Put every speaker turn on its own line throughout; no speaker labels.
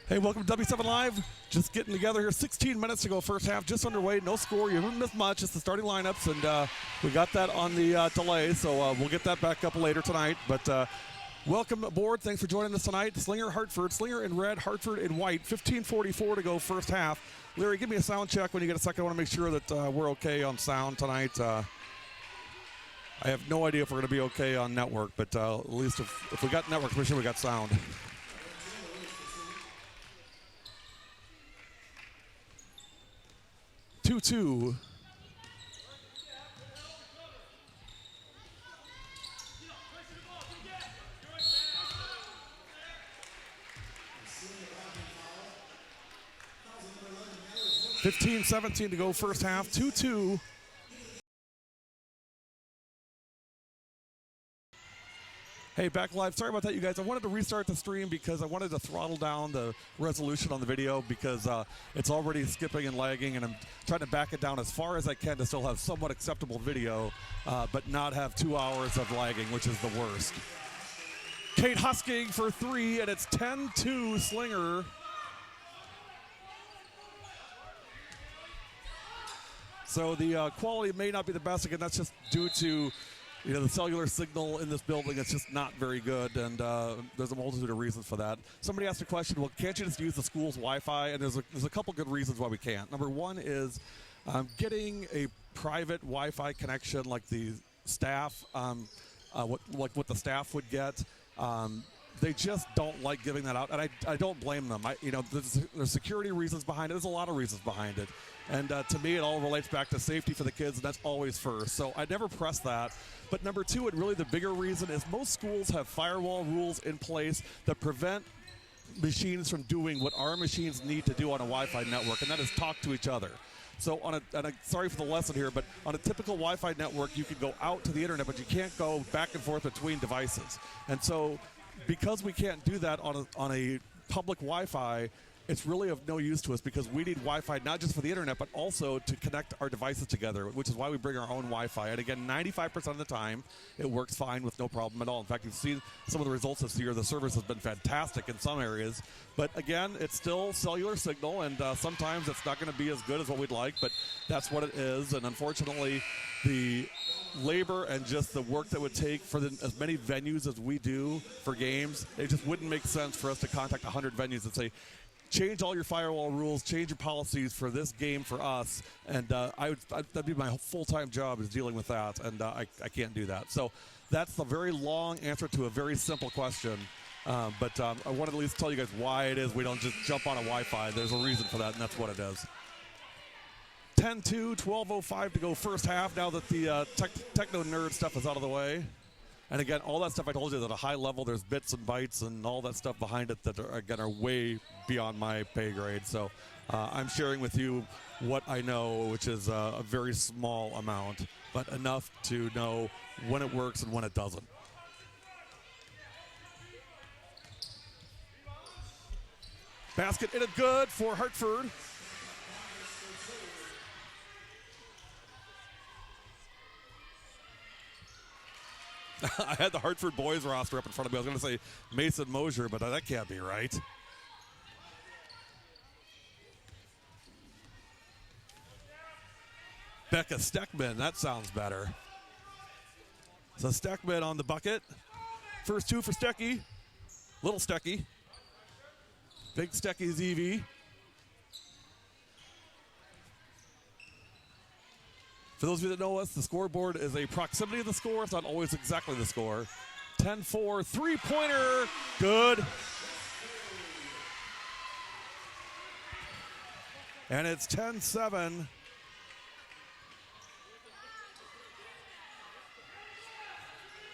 Hey, welcome to W7 Live. Just getting together here. 16 minutes to go first half, just underway. No score. You haven't missed much. It's the starting lineups, and we got that on the delay, so we'll get that back up later tonight. But welcome aboard. Thanks for joining us tonight. Slinger Hartford. Slinger in red, Hartford in white. 15:44 to go first half. Larry, give me a sound check when you get a second. I want to make sure that we're okay on sound tonight. I have no idea if we're going to be okay on network, but at least if we got network, we're sure we got sound. 2-2. $15-17 to go first half. 2-2. Hey, back live. Sorry about that, you guys. I wanted to restart the stream because I wanted to throttle down the resolution on the video because it's already skipping and lagging, and I'm trying to back it down as far as I can to still have somewhat acceptable video, but not have 2 hours of lagging, which is the worst. Kate Husking for three, and it's 10-2 Slinger. So the quality may not be the best. Again, that's just due to the cellular signal in this building is just not very good, and there's a multitude of reasons for that. Somebody asked a question, well, can't you just use the school's Wi-Fi? And there's a couple good reasons why we can't. Number one is getting a private Wi-Fi connection like the staff, what the staff would get. They just don't like giving that out, and I don't blame them. There's security reasons behind it. There's a lot of reasons behind it. And to me, it all relates back to safety for the kids, and that's always first. So I never press that. But number two, and really the bigger reason, is most schools have firewall rules in place that prevent machines from doing what our machines need to do on a Wi-Fi network, and that is talk to each other. So sorry for the lesson here, but on a typical Wi-Fi network, you can go out to the internet, but you can't go back and forth between devices. And so because we can't do that on a public Wi-Fi, it's really of no use to us because we need Wi-Fi not just for the internet, but also to connect our devices together, which is why we bring our own Wi-Fi. And again, 95% of the time, it works fine with no problem at all. In fact, you've seen some of the results this year. The service has been fantastic in some areas. But again, it's still cellular signal, and sometimes it's not going to be as good as what we'd like, but that's what it is. And unfortunately, the labor and just the work that would take for as many venues as we do for games, it just wouldn't make sense for us to contact 100 venues and say, change all your firewall rules, change your policies for this game for us, and that'd be my full-time job is dealing with that, and I can't do that. So that's the very long answer to a very simple question, but I want to at least tell you guys why it is we don't just jump on a Wi-Fi. There's a reason for that, and that's what it is. 10-2, 12:05 to go first half now that the techno nerd stuff is out of the way. And again, all that stuff I told you, that at a high level, there's bits and bytes and all that stuff behind it that are way beyond my pay grade. So I'm sharing with you what I know, which is a very small amount, but enough to know when it works and when it doesn't. Basket in it good for Hartford. I had the Hartford boys roster up in front of me. I was going to say Mason Mosier, but that can't be right. Becca Steckman, that sounds better. So Steckman on the bucket. First two for Stecky. Little Stecky. Big Stecky's EV. For those of you that know us, the scoreboard is a proximity of the score. It's not always exactly the score. 10-4, three-pointer, good. And it's 10-7.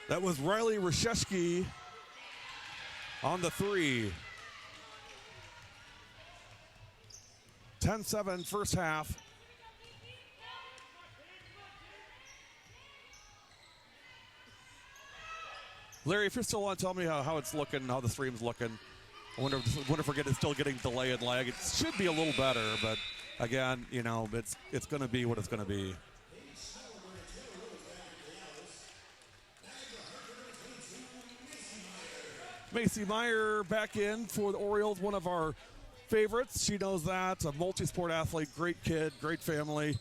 That was Riley Rasheshki on the three. 10-7 first half. Larry, if you're still on, tell me how it's looking, how the stream's looking. I wonder if we're still getting delay and lag. It should be a little better, but again, it's going to be what it's going to be. Macy Meyer back in for the Orioles, one of our favorites. She knows that. A multi-sport athlete, great kid, great family.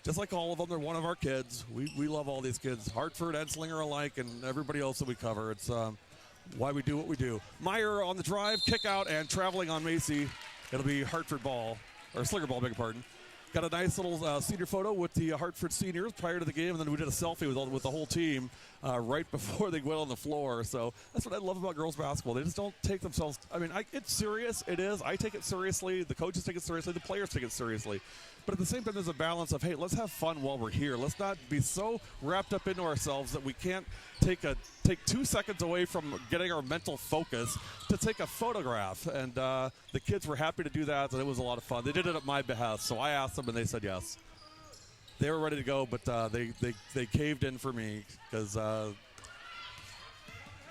Just like all of them, they're one of our kids. We love all these kids, Hartford and Slinger alike, and everybody else that we cover. It's why we do what we do. Meyer on the drive, kick out, and traveling on Macy. It'll be Hartford ball, or Slinger ball, beg your pardon. Got a nice little senior photo with the Hartford seniors prior to the game, and then we did a selfie with the whole team right before they went on the floor. So that's what I love about girls basketball. They just don't take themselves. I mean, it's serious. It is. I take it seriously. The coaches take it seriously. The players take it seriously. But at the same time, there's a balance of, hey, let's have fun while we're here. Let's not be so wrapped up into ourselves that we can't take 2 seconds away from getting our mental focus to take a photograph. And the kids were happy to do that, and it was a lot of fun. They did it at my behest, so I asked them, and they said yes. They were ready to go, but they caved in for me because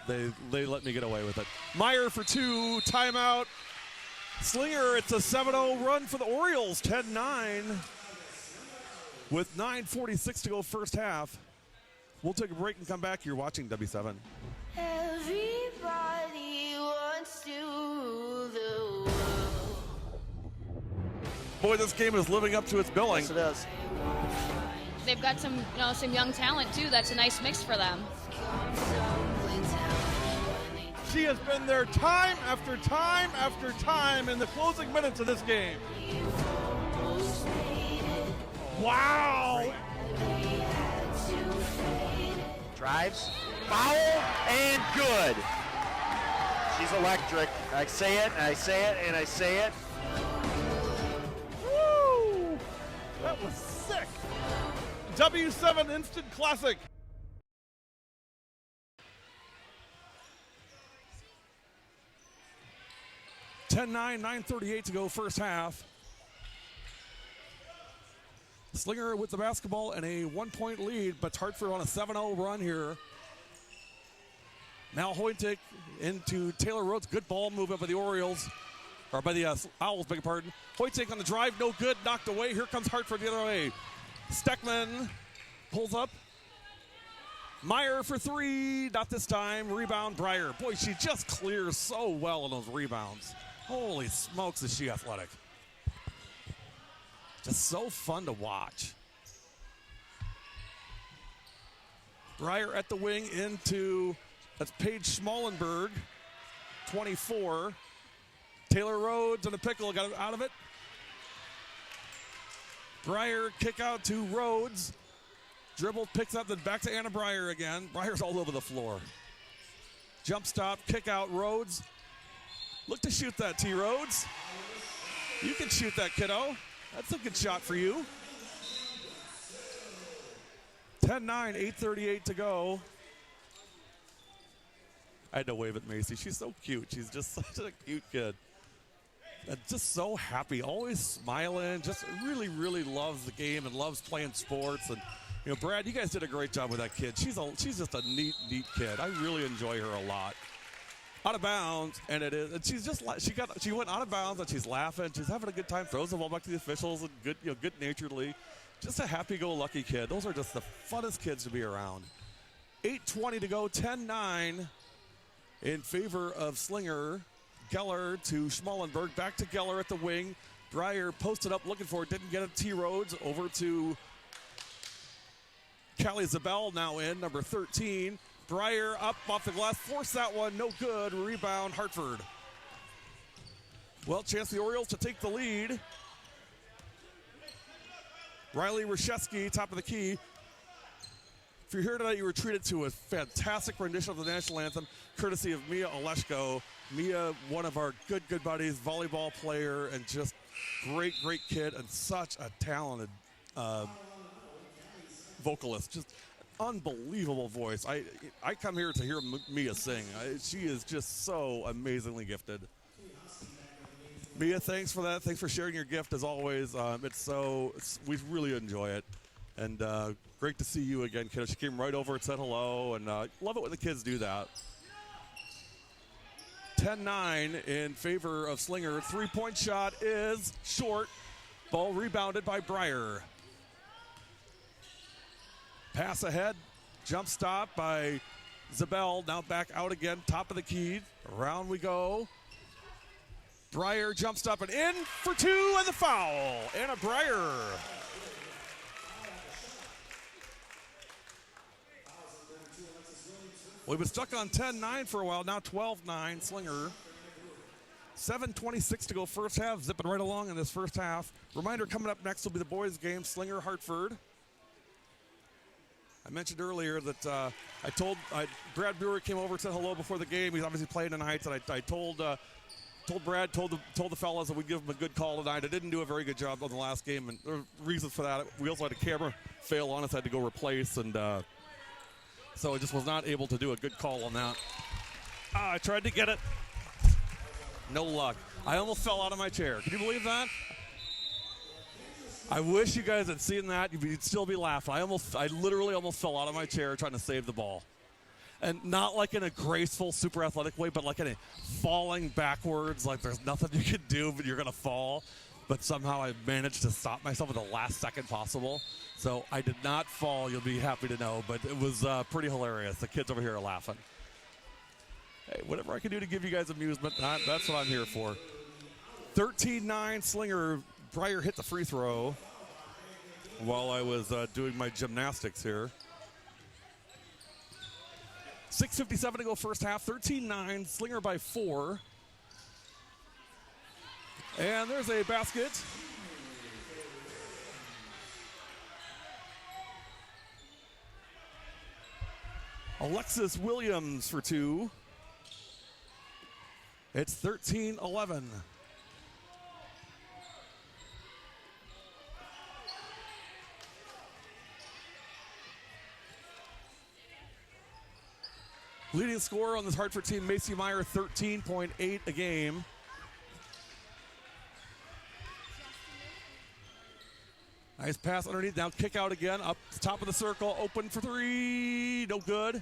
they let me get away with it. Meyer for 2, timeout. Slinger, it's a 7-0 run for the Orioles, 10-9 with 9:46 to go first half. We'll take a break and come back. You're watching W7.
Everybody wants to rule the world.
Boy, this game is living up to its billing.
Yes, it is.
They've got some young talent too. That's a nice mix for them.
She has been there time after time after time in the closing minutes of this game. Wow!
Drives, foul, and good. She's electric. I say it, and I say it, and I say it.
Woo! That was sick. W7 Instant Classic.
10-9, 9:38 to go first half. Slinger with the basketball and a 1-point lead, but Hartford on a 7-0 run here. Now Hoytek into Taylor Rhodes. Good ball movement by the Orioles, or by the Owls, beg your pardon. Hoytek on the drive, no good, knocked away. Here comes Hartford the other way. Steckman pulls up. Meyer for 3, not this time. Rebound, Breyer. Boy, she just clears so well on those rebounds. Holy smokes, is she athletic. Just so fun to watch. Breyer at the wing into, that's Paige Schmallenberg, 24. Taylor Rhodes on the pickle, got out of it. Breyer kick out to Rhodes. Dribble, picks up, then back to Anna Breyer again. Breyer's all over the floor. Jump stop, kick out, Rhodes. Look to shoot that, T. Rhodes. You can shoot that, kiddo. That's a good shot for you. 10-9, 8:38 to go. I had to wave at Macy. She's so cute. She's just such a cute kid. And just so happy, always smiling, just really, really loves the game and loves playing sports. And you know, Brad, you guys did a great job with that kid. She's just a neat kid. I really enjoy her a lot. Out of bounds, and it is. And she's just she went out of bounds, and she's laughing. She's having a good time. Throws the ball back to the officials, and good-naturedly. Just a happy-go-lucky kid. Those are just the funnest kids to be around. 8:20 to go, 10-9 in favor of Slinger. Geller to Schmallenberg, back to Geller at the wing. Breyer posted up, looking for it, didn't get it. T. Rhodes over to Callie Zabel, now in, number 13. Breyer up off the glass, forced that one, no good. Rebound, Hartford. Well, chance for the Orioles to take the lead. Riley Rashevsky, top of the key. If you're here tonight, you were treated to a fantastic rendition of the national anthem, courtesy of Mia Oleshko. Mia, one of our good buddies, volleyball player, and just great kid, and such a talented vocalist. Just unbelievable voice. I come here to hear Mia sing. She is just so amazingly gifted. Mia, thanks for that. Thanks for sharing your gift as always. We really enjoy it. And great to see you again, kiddo. She came right over and said hello, and love it when the kids do that. 10-9 in favor of Slinger. 3-point shot is short. Ball rebounded by Breyer. Pass ahead. Jump stop by Zabel now back out again, top of the key. Around we go. Breyer jumps up and in for two, and the foul. Anna Breyer. We've been stuck on 10-9 for a while, now 12-9, Slinger. 7:26 to go first half, zipping right along in this first half. Reminder, coming up next will be the boys' game, Slinger Hartford. I mentioned earlier that Brad Brewer came over and said hello before the game. He's obviously playing tonight, and I told Brad, told the fellas that we'd give him a good call tonight. I didn't do a very good job on the last game, and there are reasons for that. We also had a camera fail on us, had to go replace, and so I just was not able to do a good call on that. I tried to get it. No luck. I almost fell out of my chair. Can you believe that? I wish you guys had seen that. You'd still be laughing. I literally almost fell out of my chair trying to save the ball. And not like in a graceful, super athletic way, but like in a falling backwards, like there's nothing you can do, but you're going to fall. But somehow I managed to stop myself at the last second possible. So I did not fall, you'll be happy to know, but it was pretty hilarious. The kids over here are laughing. Hey, whatever I can do to give you guys amusement, that's what I'm here for. 13-9 Slinger. Breyer hit the free throw while I was doing my gymnastics here. 6:57 to go first half. 13-9, Slinger by 4. And there's a basket. Alexis Williams for 2. It's 13-11. Leading scorer on this Hartford team, Macy Meyer, 13.8 a game. Nice pass underneath, now kick out again, up top of the circle, open for 3, no good.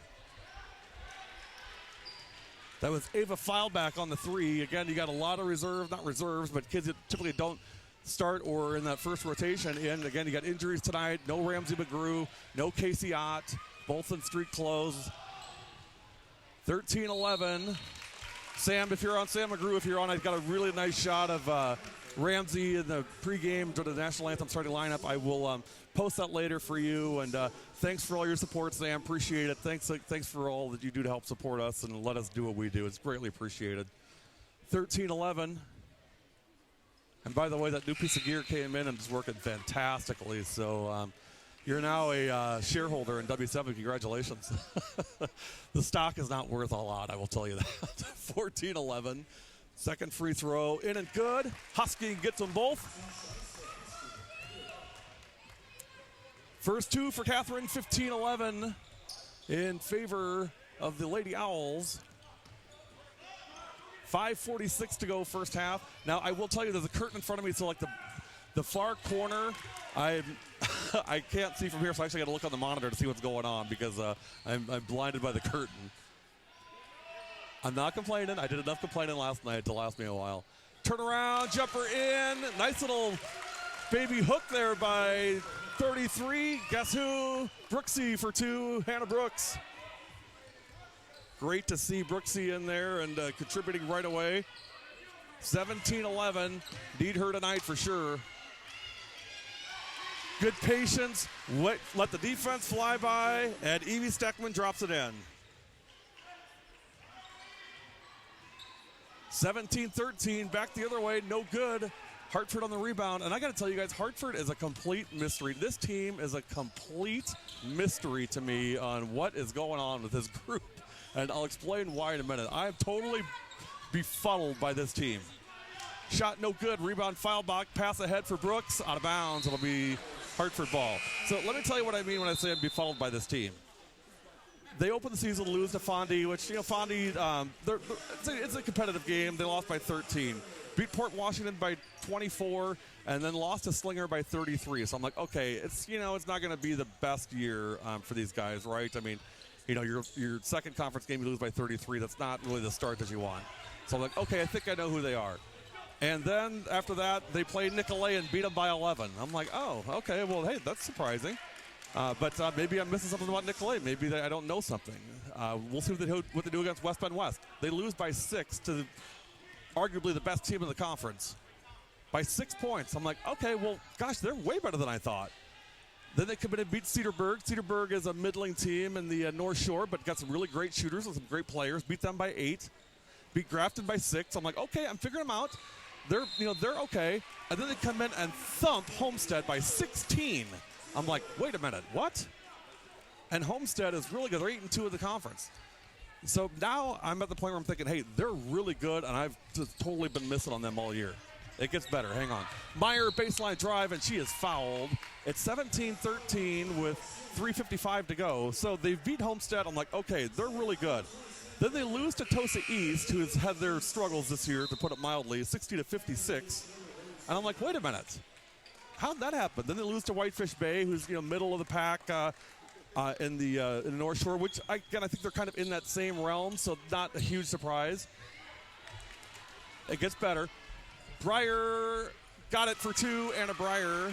That was Ava Feilbach on the 3. Again, you got a lot of not reserves, but kids that typically don't start or in that first rotation in. Again, you got injuries tonight, no Ramsey McGrew, no Casey Ott, both in street clothes. 13-11. Sam, if you're on, Sam McGrew, if you're on, I've got a really nice shot of Ramsey in the pregame to the national anthem starting lineup. I will post that later for you. And thanks for all your support, Sam. Appreciate it. Thanks for all that you do to help support us and let us do what we do. It's greatly appreciated. 13-11. And by the way, that new piece of gear came in and is working fantastically. So you're now a shareholder in W7. Congratulations. The stock is not worth a lot, I will tell you that. 14-11. Second free throw in and good. Husky gets them both. First two for Catherine, 15-11 in favor of the Lady Owls. 5:46 to go first half. Now, I will tell you there's a curtain in front of me, so like the far corner, I can't see from here, so I actually got to look on the monitor to see what's going on because I'm blinded by the curtain. I'm not complaining. I did enough complaining last night to last me a while. Turnaround, jumper in. Nice little baby hook there by 33. Guess who? Brooksy for 2. Hannah Brooks. Great to see Brooksy in there and contributing right away. 17-11. Need her tonight for sure. Good patience. Let the defense fly by, and Evie Steckman drops it in. 17-13, back the other way, no good. Hartford on the rebound, and I got to tell you guys, Hartford is a complete mystery. This team is a complete mystery to me on what is going on with this group, and I'll explain why in a minute. I am totally befuddled by this team. Shot no good, rebound Feilbach, pass ahead for Brooks, out of bounds. It'll be Hartford ball. So let me tell you what I mean when I say I'm befuddled by this team. They opened the season to lose to Fondy, which, Fondy, it's a competitive game. They lost by 13. Beat Port Washington by 24, and then lost to Slinger by 33. So I'm like, okay, it's not going to be the best year for these guys, right? I mean, your second conference game, you lose by 33. That's not really the start that you want. So I'm like, okay, I think I know who they are. And then after that, they played Nicolay and beat them by 11. I'm like, oh, okay, well, hey, that's surprising. But maybe I'm missing something about Nicolay. Maybe I don't know something. We'll see what they do against West Bend West. They lose by 6 to arguably the best team in the conference. By 6 points. I'm like, okay, well, gosh, they're way better than I thought. Then they come in and beat Cedarburg. Cedarburg is a middling team in the North Shore, but got some really great shooters and some great players. Beat them by 8. Beat Grafton by 6. I'm like, okay, I'm figuring them out. They're okay. And then they come in and thump Homestead by 16. I'm like, wait a minute, what? And Homestead is really good. They're 8-2 in the conference. So now I'm at the point where I'm thinking, hey, they're really good, and I've just totally been missing on them all year. It gets better. Hang on. Meyer baseline drive, and she is fouled. It's 17-13 with 3:55 to go. So they beat Homestead. I'm like, okay, they're really good. Then they lose to Tosa East, who has had their struggles this year, to put it mildly, 60-56. And I'm like, wait a minute. How'd that happen? Then they lose to Whitefish Bay, who's middle of the pack in the North Shore, which, I think they're kind of in that same realm, so not a huge surprise. It gets better. Breyer got it for 2, Anna Breyer.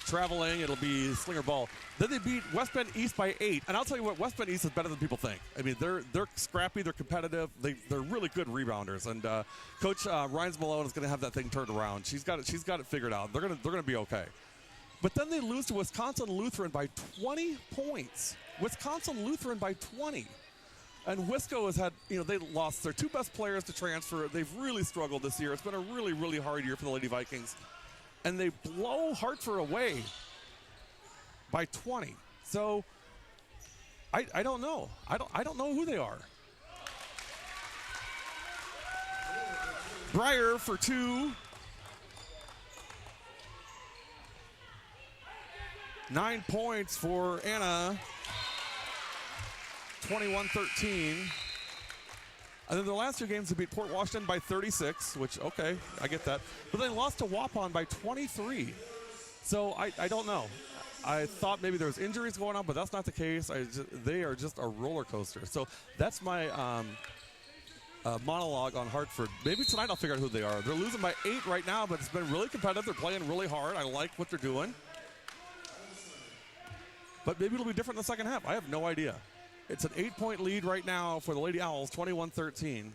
Traveling, it'll be Slinger ball. Then they beat West Bend East by 8. And I'll tell you what, West Bend East is better than people think. I mean, they're scrappy, they're competitive, they're really good rebounders. And Coach Rhines Malone is going to have that thing turned around. She's got it figured out. They're going to be okay. But then they lose to Wisconsin Lutheran by 20 points. Wisconsin Lutheran by 20. And Wisco has had, they lost their 2 best players to transfer. They've really struggled this year. It's been a really, really hard year for the Lady Vikings. And they blow Hartford away by 20. So I don't know. I don't know who they are. Breyer for 2. 9 points for Anna. 21-13. And then the last 2 games, they beat Port Washington by 36, which, okay, I get that. But they lost to Waupun by 23. So I don't know. I thought maybe there was injuries going on, but that's not the case. They are just a roller coaster. So that's my monologue on Hartford. Maybe tonight I'll figure out who they are. They're losing by 8 right now, but it's been really competitive. They're playing really hard. I like what they're doing. But maybe it'll be different in the second half. I have no idea. It's an 8-point lead right now for the Lady Owls, 21-13.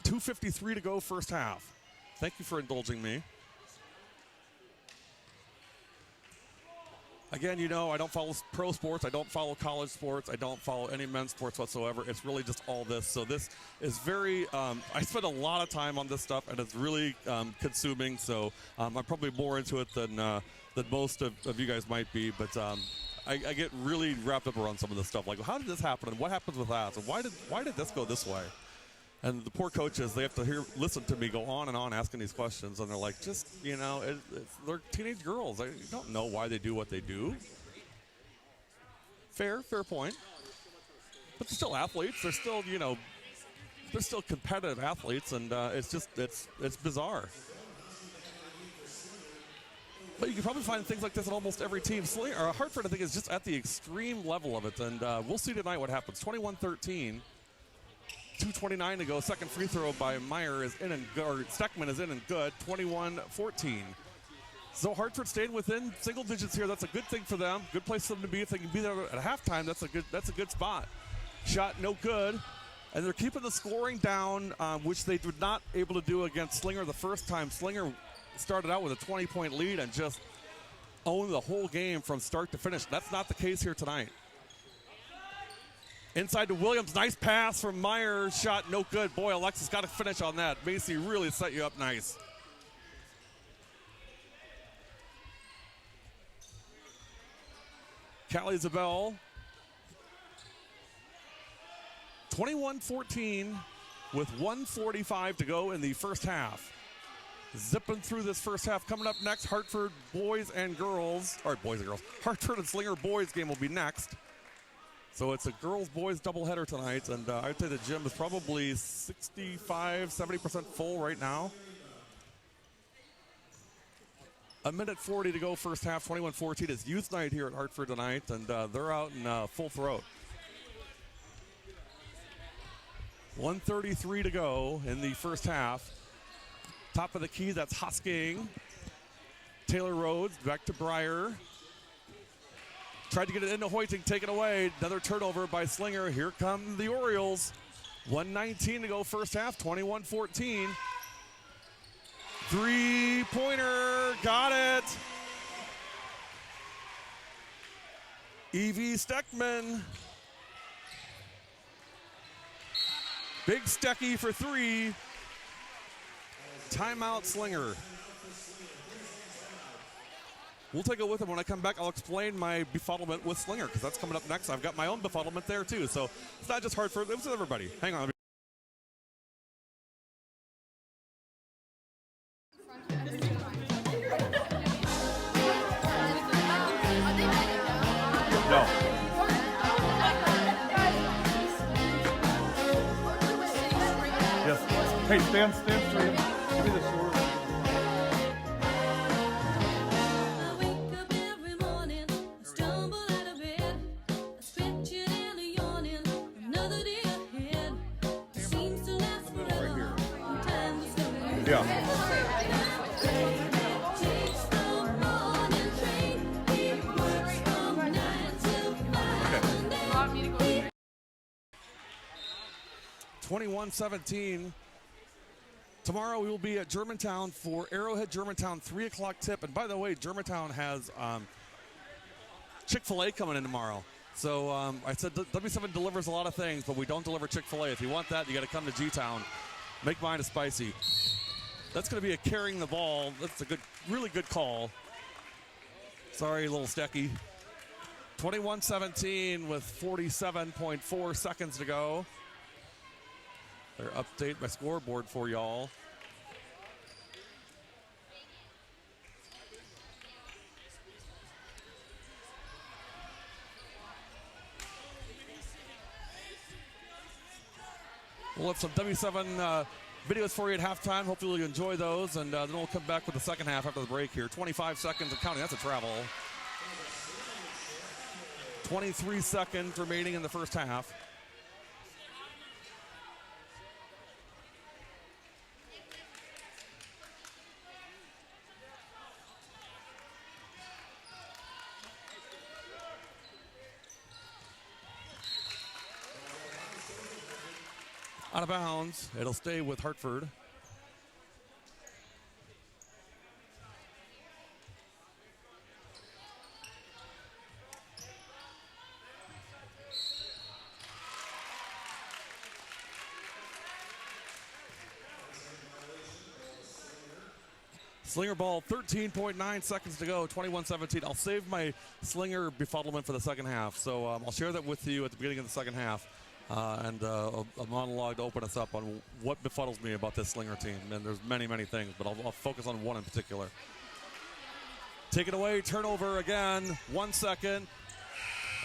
2:53 to go first half. Thank you for indulging me. Again, I don't follow pro sports. I don't follow college sports. I don't follow any men's sports whatsoever. It's really just all this. So this is very, I spend a lot of time on this stuff, and it's really consuming. So I'm probably more into it than most of you guys might be. But I get really wrapped up around some of this stuff. Like, how did this happen? And what happens with that? And why did this go this way? And the poor coaches, they have to listen to me go on and on asking these questions. And they're like, they're teenage girls. I don't know why they do what they do. Fair point. But they're still athletes. They're still, they're still competitive athletes. And it's bizarre. But you can probably find things like this in almost every team. Hartford, I think, is just at the extreme level of it. And we'll see tonight what happens. 21-13. 2:29 to go. Second free throw by Meyer is in and good. Or Steckman is in and good. 21-14. So Hartford staying within single digits here. That's a good thing for them. Good place for them to be. If they can be there at halftime, that's a good spot. Shot no good. And they're keeping the scoring down, which they were not able to do against Slinger the first time. Slinger started out with a 20-point lead and just owned the whole game from start to finish. That's not the case here tonight. Inside to Williams. Nice pass from Meyer. Shot no good. Boy, Alexis got to finish on that. Macy really set you up nice. Callie Zabel. 21-14 with 1:45 to go in the first half. Zipping through this first half. Coming up next, Hartford boys and girls. Or boys and girls. Hartford and Slinger boys game will be next. So it's a girls-boys doubleheader tonight, and I'd say the gym is probably 65-70% full right now. 1:40 to go first half, 21-14. It's youth night here at Hartford tonight, and they're out in full throat. 1:33 to go in the first half. Top of the key, that's Hosking. Taylor Rhodes back to Breyer. Tried to get it into Hoyting, taken away. Another turnover by Slinger. Here come the Orioles. 1:19 to go first half, 21-14. Three-pointer, got it. Evie Steckman. Big Stecky for three. Timeout Slinger. We'll take it with him. When I come back, I'll explain my befuddlement with Slinger, because that's coming up next. I've got my own befuddlement there, too. So it's not just Hartford, it's everybody. Hang on.
No. Yes. Hey, stand straight. Give me the sword. Yeah.
21-17. Tomorrow we will be at Germantown for Arrowhead Germantown 3 o'clock tip. And by the way, Germantown has Chick-fil-A coming in tomorrow. So I said W7 delivers a lot of things, but we don't deliver Chick-fil-A. If you want that, you got to come to G-Town. Make mine a spicy. That's going to be a carrying the ball. That's a good, really good call. Sorry, little Stecky. 21-17 with 47.4 seconds to go. Their update my scoreboard for y'all. We'll have some W7 videos for you at halftime. Hopefully you'll enjoy those, and then we'll come back with the second half after the break here. 25 seconds and counting. That's a travel. 23 seconds remaining in the first half. Out of bounds. It'll stay with Hartford. Slinger ball, 13.9 seconds to go, 21-17. I'll save my Slinger befuddlement for the second half. So I'll share that with you at the beginning of the second half. And a monologue to open us up on what befuddles me about this Slinger team. And there's many, many things, but I'll focus on one in particular. Take it away, turnover again, 1 second.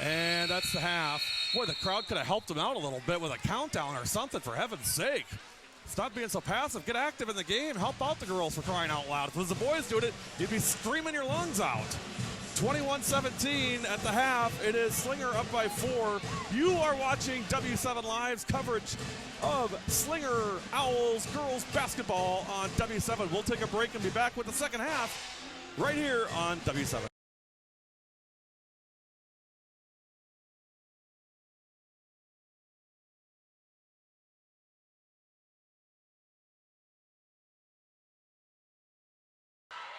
And that's the half. Boy, the crowd could have helped him out a little bit with a countdown or something, for heaven's sake. Stop being so passive. Get active in the game. Help out the girls, for crying out loud. If it was the boys doing it, you'd be screaming your lungs out. 21-17 at the half. It is Slinger up by 4. You are watching W7 Live's coverage of Slinger Owls girls basketball on W7. We'll take a break and be back with the second half right here on W7.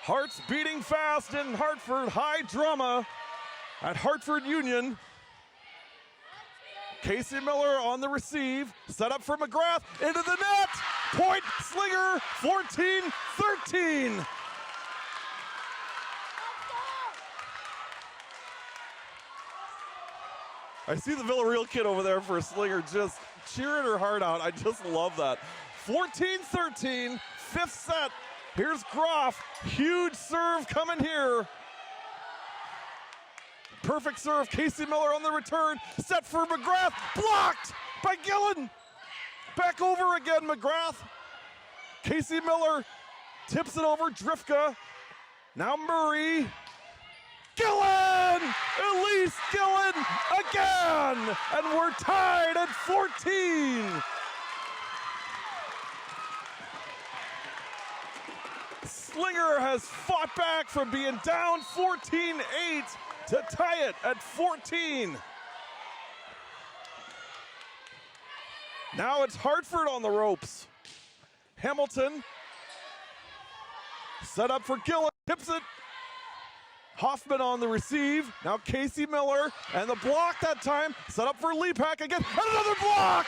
Hearts beating fast in Hartford. High drama at Hartford Union. Casey Miller on the receive. Set up for McGrath. Into the net. Point Slinger. 14-13. I see the Villarreal kid over there for Slinger just cheering her heart out. I just love that. 14-13. Fifth set. Here's Groff, huge serve coming here. Perfect serve, Casey Miller on the return, set for McGrath, blocked by Gillen. Back over again, McGrath. Casey Miller tips it over, Drifka. Now Murray. Gillen! Elise Gillen again! And we're tied at 14. Slinger has fought back from being down 14-8 to tie it at 14. Now it's Hartford on the ropes. Hamilton set up for Gillen, tips it. Hoffman on the receive. Now Casey Miller, and the block that time set up for Lepak again. And another block!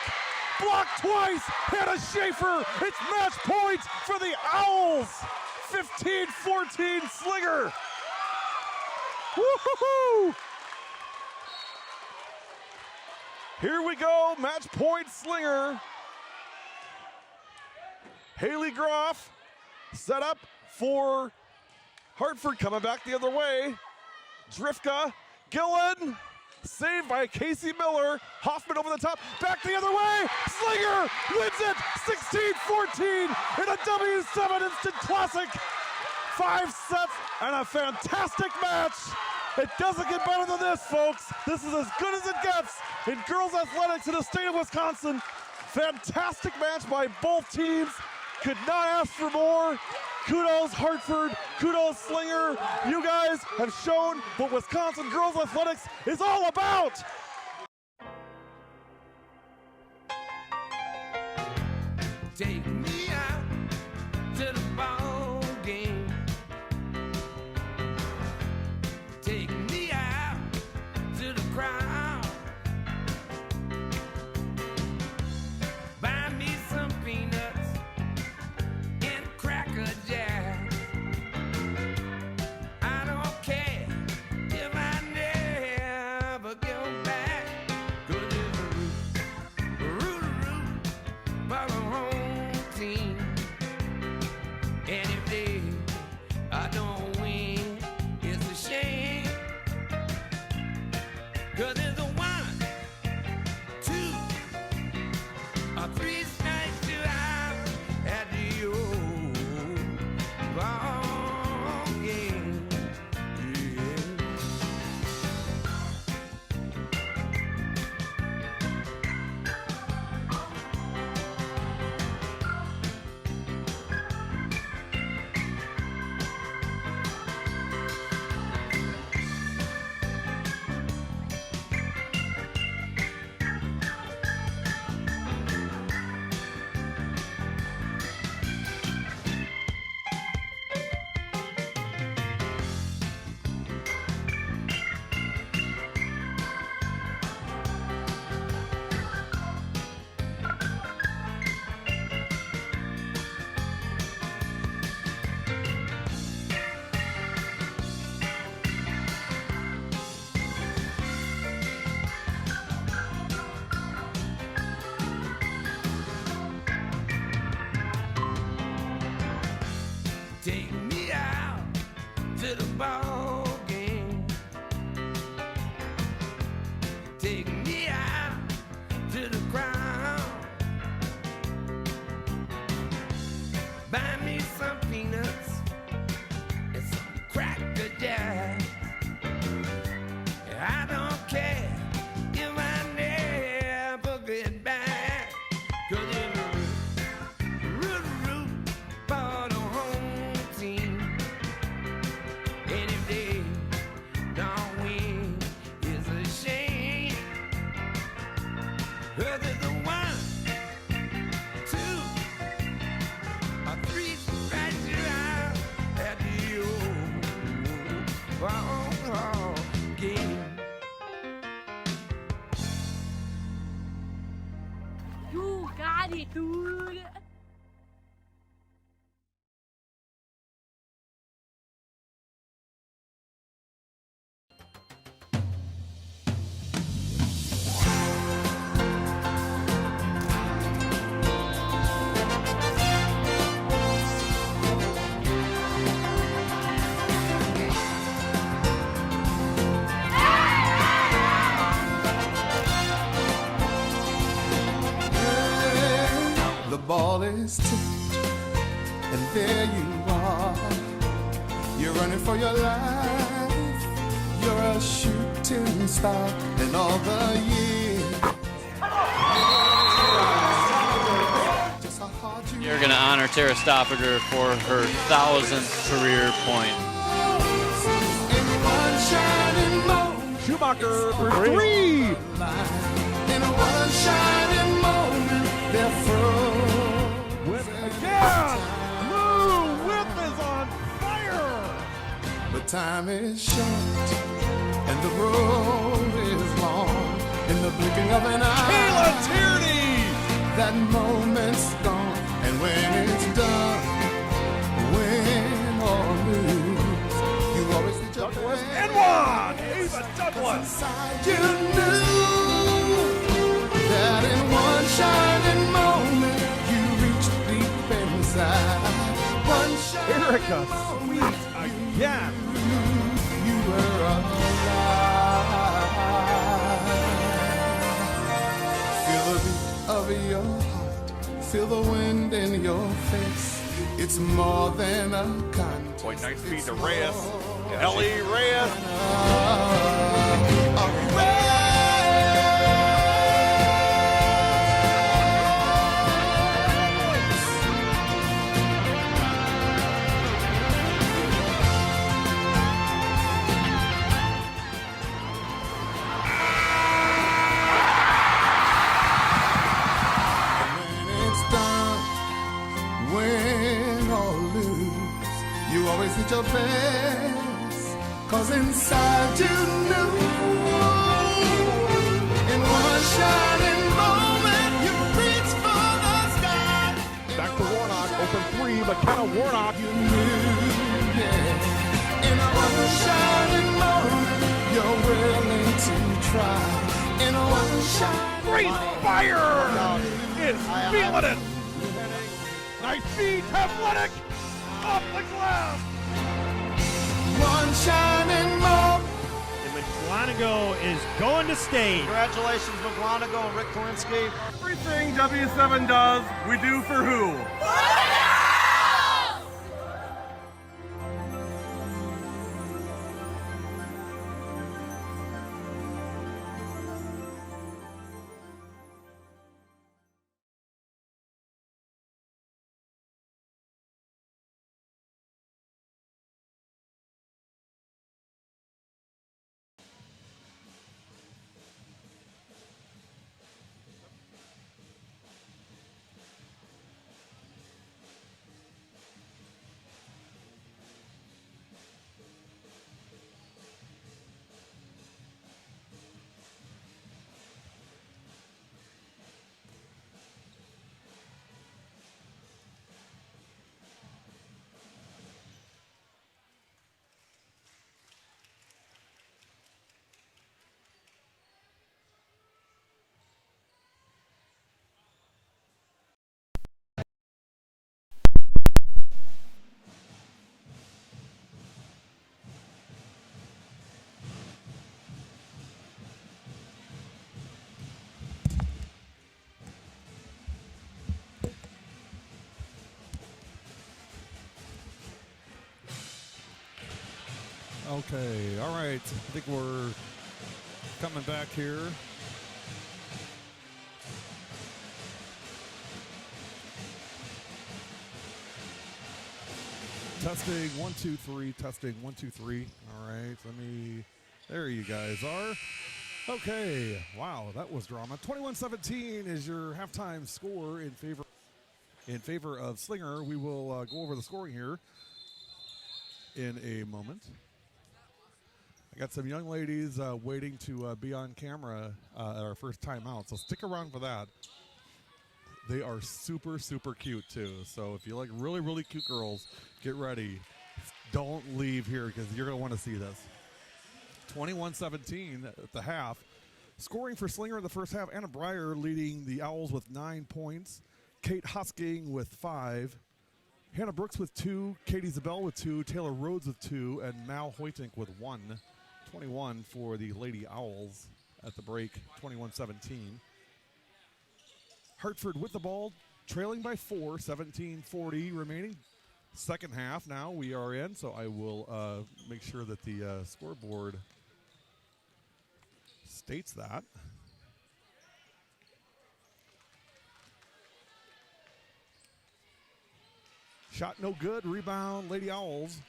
Blocked twice. Hannah Schaefer. It's match point for the Owls. 15-14 Slinger. Woo-hoo-hoo! Here we go, match point Slinger. Haley Groff set up for Hartford, coming back the other way. Drifka, Gillen, saved by Casey Miller. Hoffman over the top, back the other way. Slinger wins it, 16-14 in a W7 Instant Classic. 5 sets and a fantastic match. It doesn't get better than this, folks. This is as good as it gets in girls athletics in the state of Wisconsin. Fantastic match by both teams. Could not ask for more. Kudos Hartford, kudos Slinger. You guys have shown what Wisconsin girls athletics is all about.
Take me out to the ball game. Take me out to the crowd. Buy me some peanuts and Cracker Jacks. I don't care if I never get back. 'Cause there's a root for the home team. And if they don't win, it's a shame. 'Cause there's a 1, 2, or 3 strikes you out at the old ball game. Yeah. Take me out to the ball game. Take me out to the crowd. Buy me some peanuts and some Cracker Jacks. I don't care if I never get back. 'Cause in the root for the home team. And if they don't win, it's a shame. 'Cause there's a 1, 2, or 3 strikes you out at the old ball game.
You got it, dude.
The ball is tipped, and there you are. You're running for your life. You're a shooting star, and all the years. Just how hard you
They're going to honor Tara Stoffaker for her 1,000th career point.
Schumacher for three.
In one shining moment, they're
Whip again. Lou Whip is on fire.
But time is short and the road is long. In the blinking of an eye,
Kayla Tierney.
that moment's gone. And when it's done, win or lose, you always reach your
Douglas
best.
and one. Ava Douglas.
Inside you knew that in one shining moment you reached deep inside. One shining
Erica
moment
Sweet again.
you were alive. Feel the beat of your heart, feel the wind in your face. It's more than a contest.
Boy, nice feed to Reyes. Ellie Reyes.
You always did your best, 'cause inside you knew in one shining moment you reached for the sky.
Back to Warnock, open three, McKenna Warnock.
You knew, yeah, in one shining moment you're willing to try. In one shining
Great fire! Is feeling it. Nice feed, Athletic. Off the glass.
one shining moment.
And McGlanago is going to state.
Congratulations, McGlanago and Rick Kalinsky.
Everything W7 does, we do for who? Okay, all right. I think we're coming back here. Testing 1 2 3. Testing 1 2 3. All right, there you guys are. Okay, wow, that was drama. 21-17 is your halftime score in favor of Slinger. We will go over the scoring here in a moment. I got some young ladies waiting to be on camera at our first time out, so stick around for that. They are super, super cute, too. So if you like really, really cute girls, get ready. Don't leave here because you're going to want to see this. 21-17 at the half. Scoring for Slinger in the first half, Anna Breyer leading the Owls with 9 points. Kate Husking with 5. Hannah Brooks with 2. Katie Zabel with 2. Taylor Rhodes with 2. And Mal Hoytink with 1. 21 for the Lady Owls at the break, 21-17. Hartford with the ball, trailing by 4, 17:40 remaining. Second half now we are in, so I will make sure that the scoreboard states that.
Shot no good. Rebound, Lady Owls.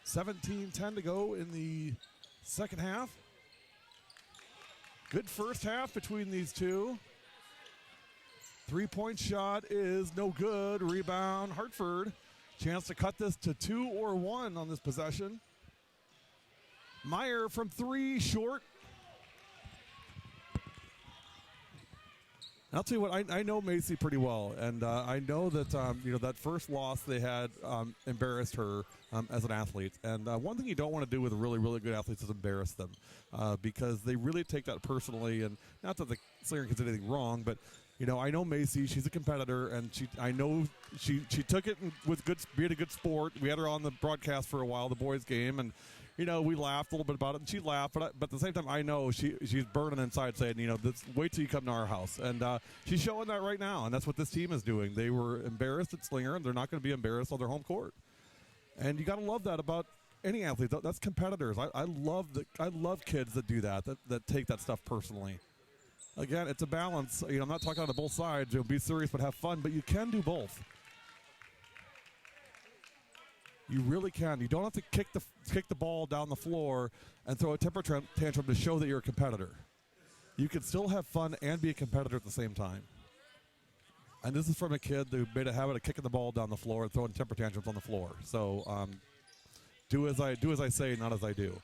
$17-10 to go in the second half. Good first half between these two. Three-point shot is no good. Rebound, Hartford. Chance to cut this to 2 or 1 on this possession. Meyer from 3, short. I'll tell you what, I know Macy pretty well, and I know that that first loss they had embarrassed her as an athlete. And one thing you don't want to do with really, really good athletes is embarrass them, because they really take that personally. And not that the Slinger kids did anything wrong, but I know Macy. She's a competitor, and I know she took it with being a good sport. We had her on the broadcast for a while, the boys' game, and we laughed a little bit about it, and she laughed. But at the same time, I know she's burning inside, saying, wait till you come to our house. And she's showing that right now, and that's what this team is doing. They were embarrassed at Slinger, and they're not going to be embarrassed on their home court. And you got to love that about any athlete. That's competitors. I love kids that do that take that stuff personally. Again, it's a balance. I'm not talking out of both sides. Be serious but have fun, but you can do both. You really can. You don't have to kick the ball down the floor and throw a temper tantrum to show that you're a competitor. You can still have fun and be a competitor at the same time. And this is from a kid who made a habit of kicking the ball down the floor and throwing temper tantrums on the floor. So do as I say, not as I do.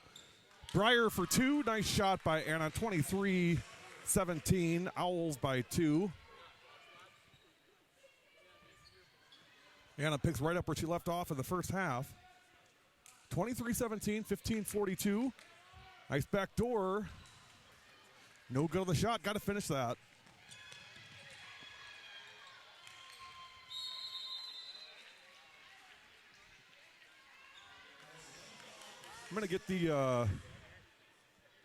Breyer for 2. Nice shot by Anna. 23-17. Owls by 2. Anna picks right up where she left off in the first half. 23-17, 15-42. Nice back door. No good on the shot. Got to finish that. I'm going to get the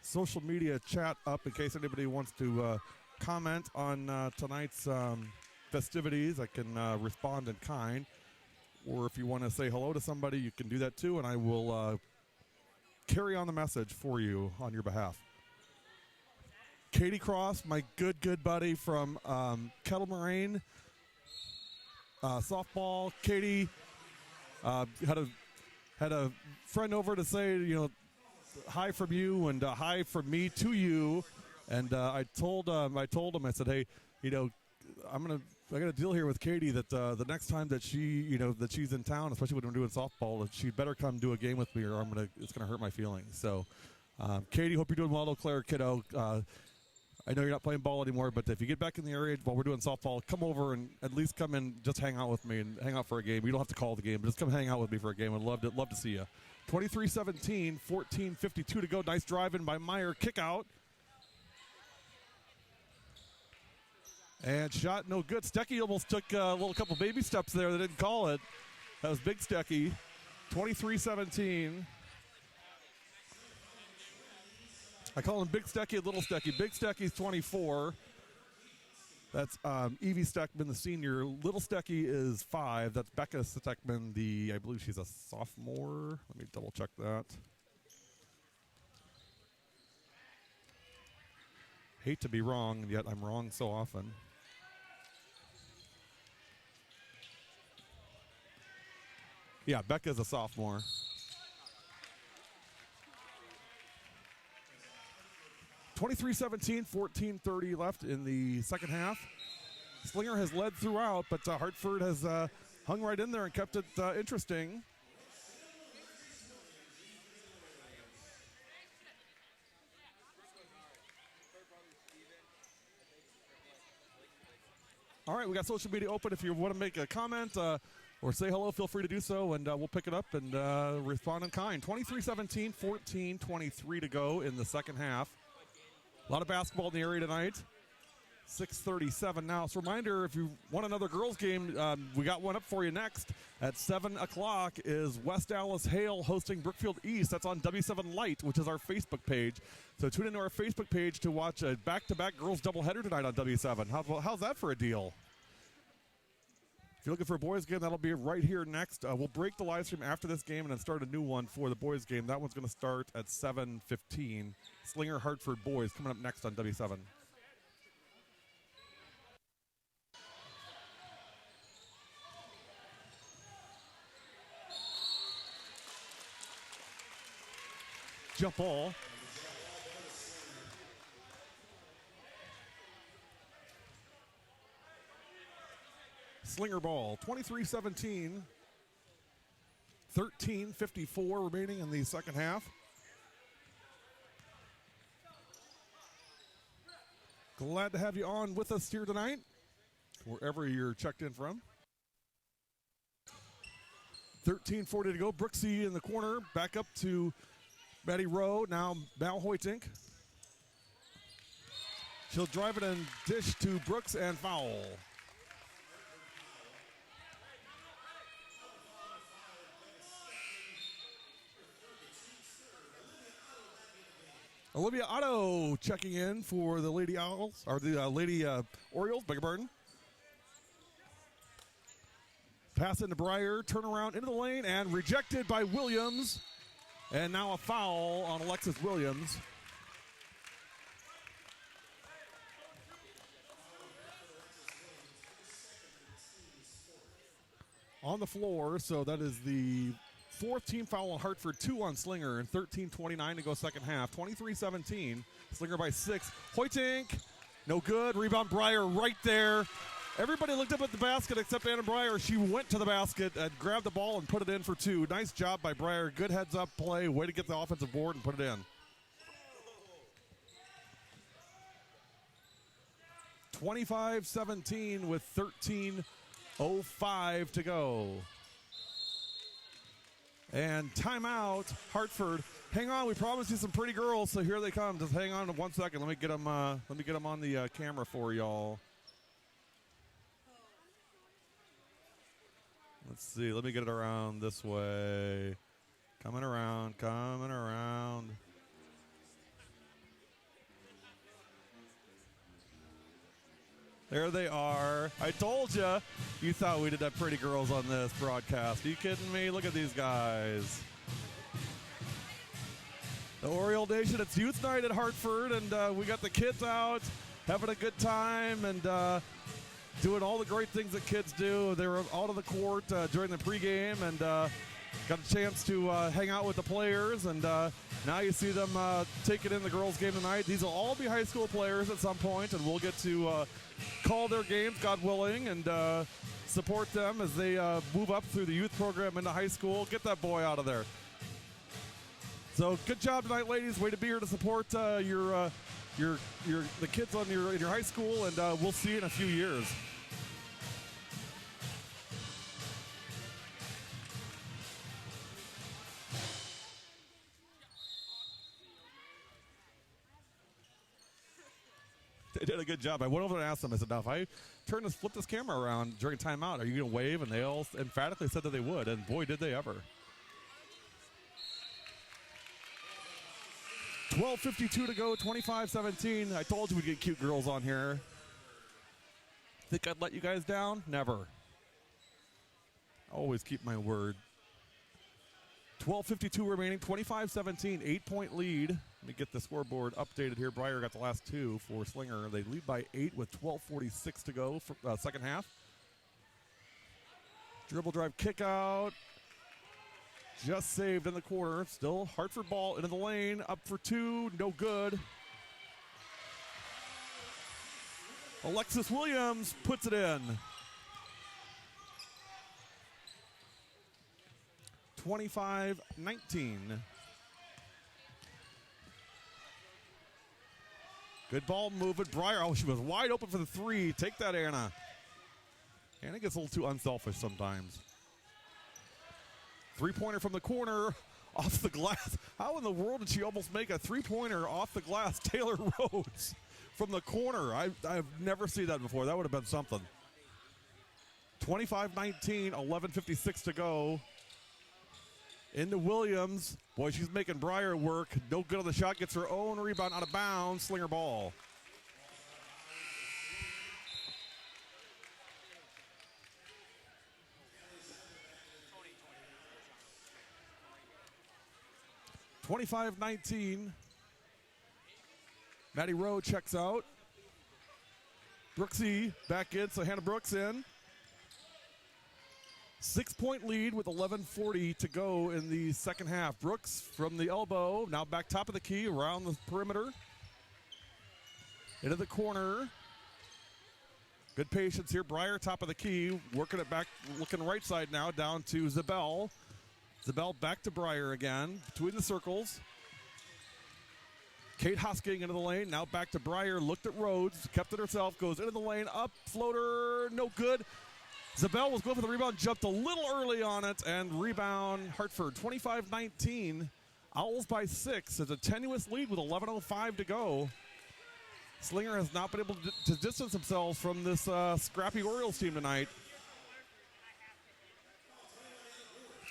social media chat up in case anybody wants to comment on tonight's festivities. I can respond in kind. Or if you want to say hello to somebody, you can do that too, and I will carry on the message for you on your behalf. Katie Cross, my good buddy from Kettle Moraine, softball. Katie had a friend over to say, hi from you and hi from me to you, and I told him, I said, hey, I got a deal here with Katie that the next time that that she's in town, especially when we're doing softball, that she'd better come do a game with me, or it's gonna hurt my feelings. So, Katie, hope you're doing well, Eau Claire kiddo. I know you're not playing ball anymore, but if you get back in the area while we're doing softball, come over and at least come in, just hang out with me and hang out for a game. You don't have to call the game, but just come hang out with me for a game. I'd love to see you. 23-17, 14:52 to go. Nice drive in by Meyer, kick out. And shot no good. Stecky almost took a little couple baby steps there. They didn't call it. That was big Stecky. 23-17. I call him Big Stecky and Little Stecky. Big Stecky's 24. That's Evie Steckman, the senior. Little Stecky is 5. That's Becca Steckman, I believe she's a sophomore. Let me double check that. Hate to be wrong, and yet I'm wrong so often. Yeah, Becca's a sophomore. (23-17), 14:30 left in the second half. Slinger has led throughout, but Hartford has hung right in there and kept it interesting. All right, we got social media open. If you want to make a comment or say hello, feel free to do so, and we'll pick it up and respond in kind. 23-17, 14:23 to go in the second half. A lot of basketball in the area tonight. 6:37 now. So reminder, if you want another girls game, we got one up for you next. At 7 o'clock is West Dallas Hale hosting Brookfield East. That's on W7 Light, which is our Facebook page. So tune into our Facebook page to watch a back-to-back girls doubleheader tonight on W7. How's that for a deal? If you're looking for a boys game, that'll be right here next. We'll break the live stream after this game and then start a new one for the boys game. That one's going to start at 7:15. Slinger Hartford boys coming up next on W7. Jump ball. Slinger ball, 23-17. 13:54 remaining in the second half. Glad to have you on with us here tonight, wherever you're checked in from. 13:40 to go. Brooksy in the corner, back up to Maddie Rowe. Now Mal Hoytink. She'll drive it and dish to Brooks and foul. Olivia Otto checking in for the Lady Owls, or the Lady Orioles, beg your pardon. Pass into Breyer, turnaround into the lane, and rejected by Williams. And now a foul on Alexis Williams. On the floor, so that is the fourth team foul on Hartford, 2 on Slinger, and 13:29 to go second half. 23-17, Slinger by 6. Hoytink, no good. Rebound Breyer right there. Everybody looked up at the basket except Anna Breyer. She went to the basket and grabbed the ball and put it in for 2. Nice job by Breyer. Good heads-up play. Way to get the offensive board and put it in. 25-17 with 13:05 to go. And timeout, Hartford. Hang on, we promised you some pretty girls, so here they come. Just hang on 1 second. Let me get them on the camera for y'all. Let's see. Let me get it around this way. Coming around, coming around. There they are. I told you. You thought we did have pretty girls on this broadcast. Are you kidding me? Look at these guys. The Oriole Nation, it's youth night at Hartford, and we got the kids out having a good time and doing all the great things that kids do. They were out on the court during the pregame and got a chance to hang out with the players, and now you see them taking in the girls' game tonight. These will all be high school players at some point, and we'll get to call their games, God willing, and support them as they move up through the youth program into high school. Get that boy out of there. So good job tonight, ladies. Way to be here to support the kids in your high school, and we'll see you in a few years. They did a good job. I went over and asked them. I said, now if I flip this camera around during timeout, are you going to wave? And they all emphatically said that they would, and boy, did they ever. 12:52 to go, 25-17. I told you we'd get cute girls on here. Think I'd let you guys down? Never. Always keep my word. 12:52 remaining, 25-17, 8-point lead. Let me get the scoreboard updated here. Breyer got the last 2 for Slinger. They lead by 8 with 12:46 to go for second half. Dribble drive kick out. Just saved in the corner. Still Hartford ball into the lane. Up for 2. No good. Alexis Williams puts it in. 25-19. Good ball movement. Breyer, oh, she was wide open for the 3. Take that, Anna. Anna gets a little too unselfish sometimes. 3-pointer from the corner, off the glass. How in the world did she almost make a 3-pointer off the glass? Taylor Rhodes from the corner. I've never seen that before. That would have been something. 25-19, 11:56 to go. Into Williams. Boy, she's making Breyer work. No good on the shot. Gets her own rebound out of bounds. Slinger ball. 25-19. Maddie Rowe checks out. Brooksy back in, so Hannah Brooks in. 6-point lead with 11:40 to go in the second half. Brooks from the elbow, now back top of the key, around the perimeter. Into the corner. Good patience here. Breyer, top of the key, working it back, looking right side now, down to Zabel. Zabel back to Breyer again, between the circles. Kate Hosking into the lane, now back to Breyer, looked at Rhodes, kept it herself, goes into the lane, up, floater, no good. Zabel was going for the rebound, jumped a little early on it, and rebound Hartford. 25-19, Owls by 6. It's a tenuous lead with 11:05 to go. Slinger has not been able to distance themselves from this scrappy Orioles team tonight.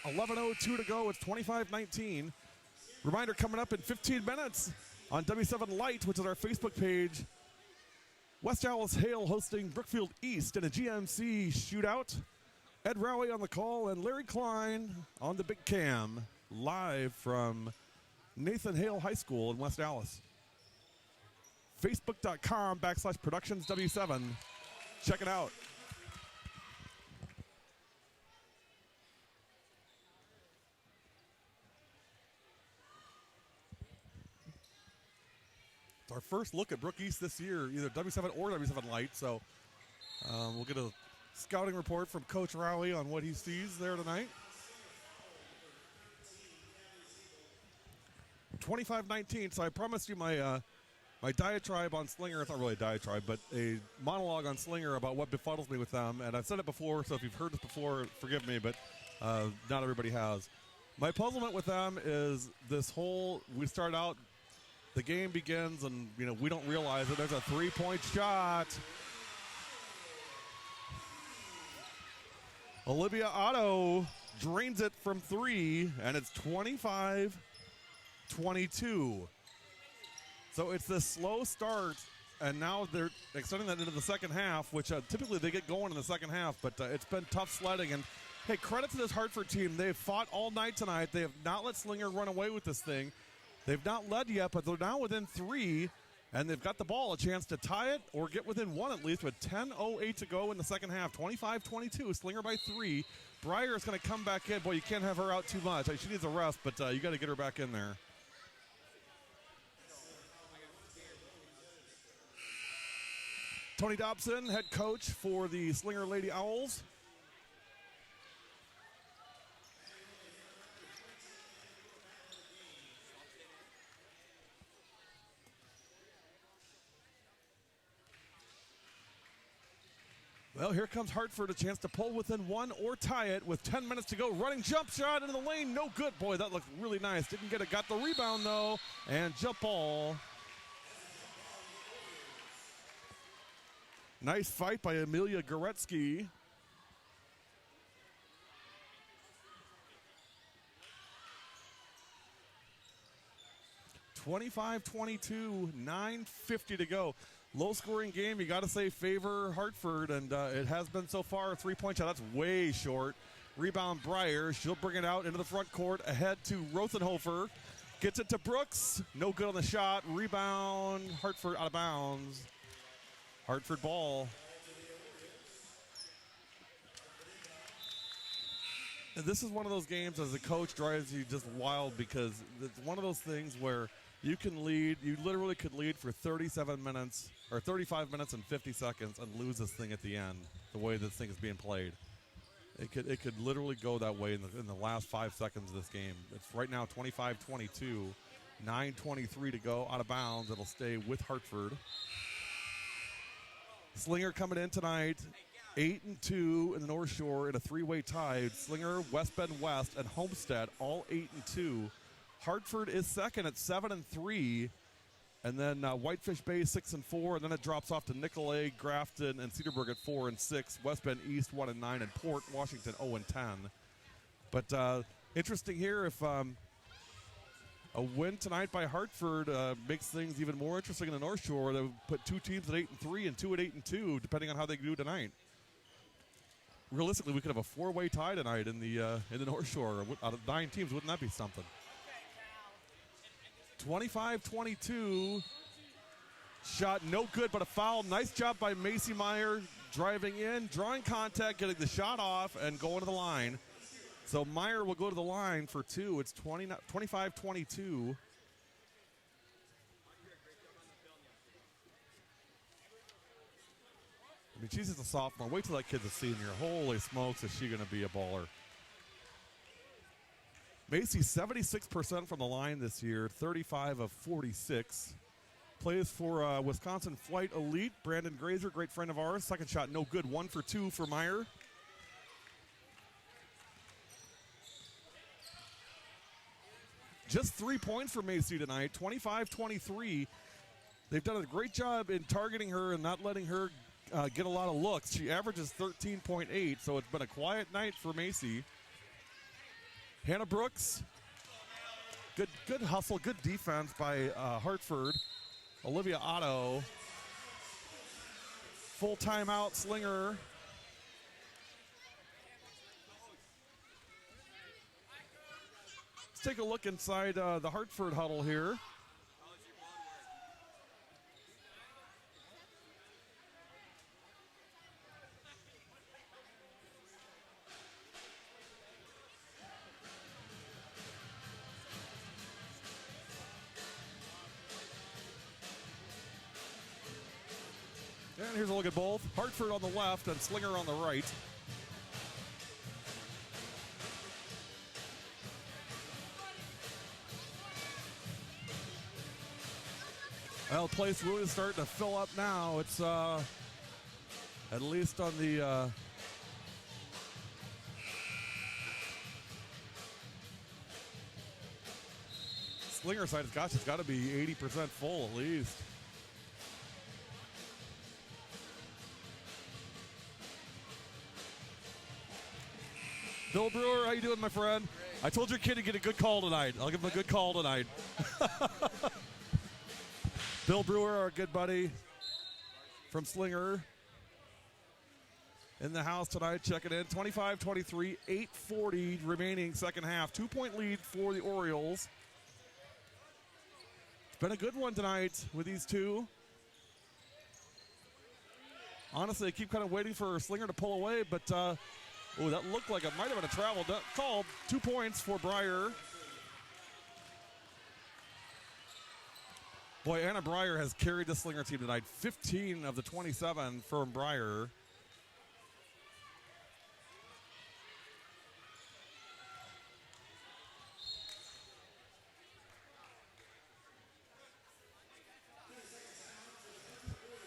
11:02 to go. It's 25-19. Reminder coming up in 15 minutes on W7 Light, which is our Facebook page. West Allis Hale hosting Brookfield East in a GMC shootout. Ed Rowley on the call and Larry Klein on the big cam, live from Nathan Hale High School in West Allis. Facebook.com/ProductionsW7. Check it out. It's our first look at Brook East this year, either W7 or W7 Light. So we'll get a scouting report from Coach Rowley on what he sees there tonight. 25-19. So I promised you my diatribe on Slinger. It's not really a diatribe, but a monologue on Slinger about what befuddles me with them. And I've said it before, so if you've heard this before, forgive me, but not everybody has. My puzzlement with them is this whole, we start out, the game begins, and we don't realize that there's a 3-point shot. Olivia Otto drains it from 3, and it's 25-22. So it's this slow start, and now they're extending that into the second half, which typically they get going in the second half, but it's been tough sledding. And, hey, credit to this Hartford team. They've fought all night tonight. They have not let Slinger run away with this thing. They've not led yet, but they're now within 3, and they've got the ball, a chance to tie it or get within 1 at least with 10:08 to go in the second half. 25-22, Slinger by 3. Breyer is going to come back in. Boy, you can't have her out too much. She needs a rest, but you got to get her back in there. Tony Dobson, head coach for the Slinger Lady Owls. Well, here comes Hartford, a chance to pull within 1 or tie it with 10 minutes to go. Running jump shot into the lane, no good. Boy, that looked really nice. Didn't get it, got the rebound though, and jump ball. Nice fight by Amelia Goretzky. (25-22), 9:50 to go. Low-scoring game. You got to say favor Hartford, and it has been so far. A 3-point shot. That's way short. Rebound Breyer. She'll bring it out into the front court. Ahead to Rothenhofer. Gets it to Brooks. No good on the shot. Rebound. Hartford out of bounds. Hartford ball. And this is one of those games as a coach drives you just wild, because it's one of those things where you can lead, you literally could lead for 37 minutes or 35 minutes and 50 seconds and lose this thing at the end, the way this thing is being played. It could literally go that way in the last 5 seconds of this game. It's right now 25-22, 9:23 to go, out of bounds. It'll stay with Hartford. Slinger coming in tonight, 8-2 in the North Shore in a 3-way tie. Slinger, West Bend West, and Homestead all 8-2. Hartford is second at 7-3, and then Whitefish Bay 6-4, and then it drops off to Nicolay, Grafton, and Cedarburg at 4-6. West Bend East 1-9, and Port Washington 0-10. But interesting here, if a win tonight by Hartford makes things even more interesting in the North Shore. They would put 2 teams at 8-3 and 2 at 8-2, depending on how they do tonight. Realistically, we could have a 4-way tie tonight in the North Shore. Out of 9 teams, wouldn't that be something? 25-22. Shot no good, but a foul. Nice job by Macy Meyer driving in, drawing contact, getting the shot off, and going to the line. So Meyer will go to the line for two. It's 25-22. I mean, she's just a sophomore. Wait till that kid's a senior. Holy smokes, is she going to be a baller. Macy, 76% from the line this year, 35 of 46. Plays for Wisconsin Flight Elite. Brandon Grazer, great friend of ours. Second shot, no good. 1 for 2 for Meyer. Just 3 points for Macy tonight, 25-23. They've done a great job in targeting her and not letting her get a lot of looks. She averages 13.8, so it's been a quiet night for Macy. Hannah Brooks, good hustle, good defense by Hartford. Olivia Otto, full timeout, Slinger. Let's take a look inside the Hartford huddle here. And here's a look at both. Hartford on the left and Slinger on the right. Well, the place really starting to fill up now. It's at least on the Slinger side. Gosh, it's got to be 80% full at least. Bill Brewer, how you doing, my friend? Great. I told your kid to get a good call tonight. I'll give him a good call tonight. Bill Brewer, our good buddy from Slinger, in the house tonight, checking in. 25-23, 8:40 remaining second half. 2-point lead for the Orioles. It's been a good one tonight with these two. Honestly, I keep kind of waiting for Slinger to pull away, but oh, that looked like it might have been a travel call. 2 points for Breyer. Boy, Anna Breyer has carried the Slinger team tonight. 15 of the 27 from Breyer.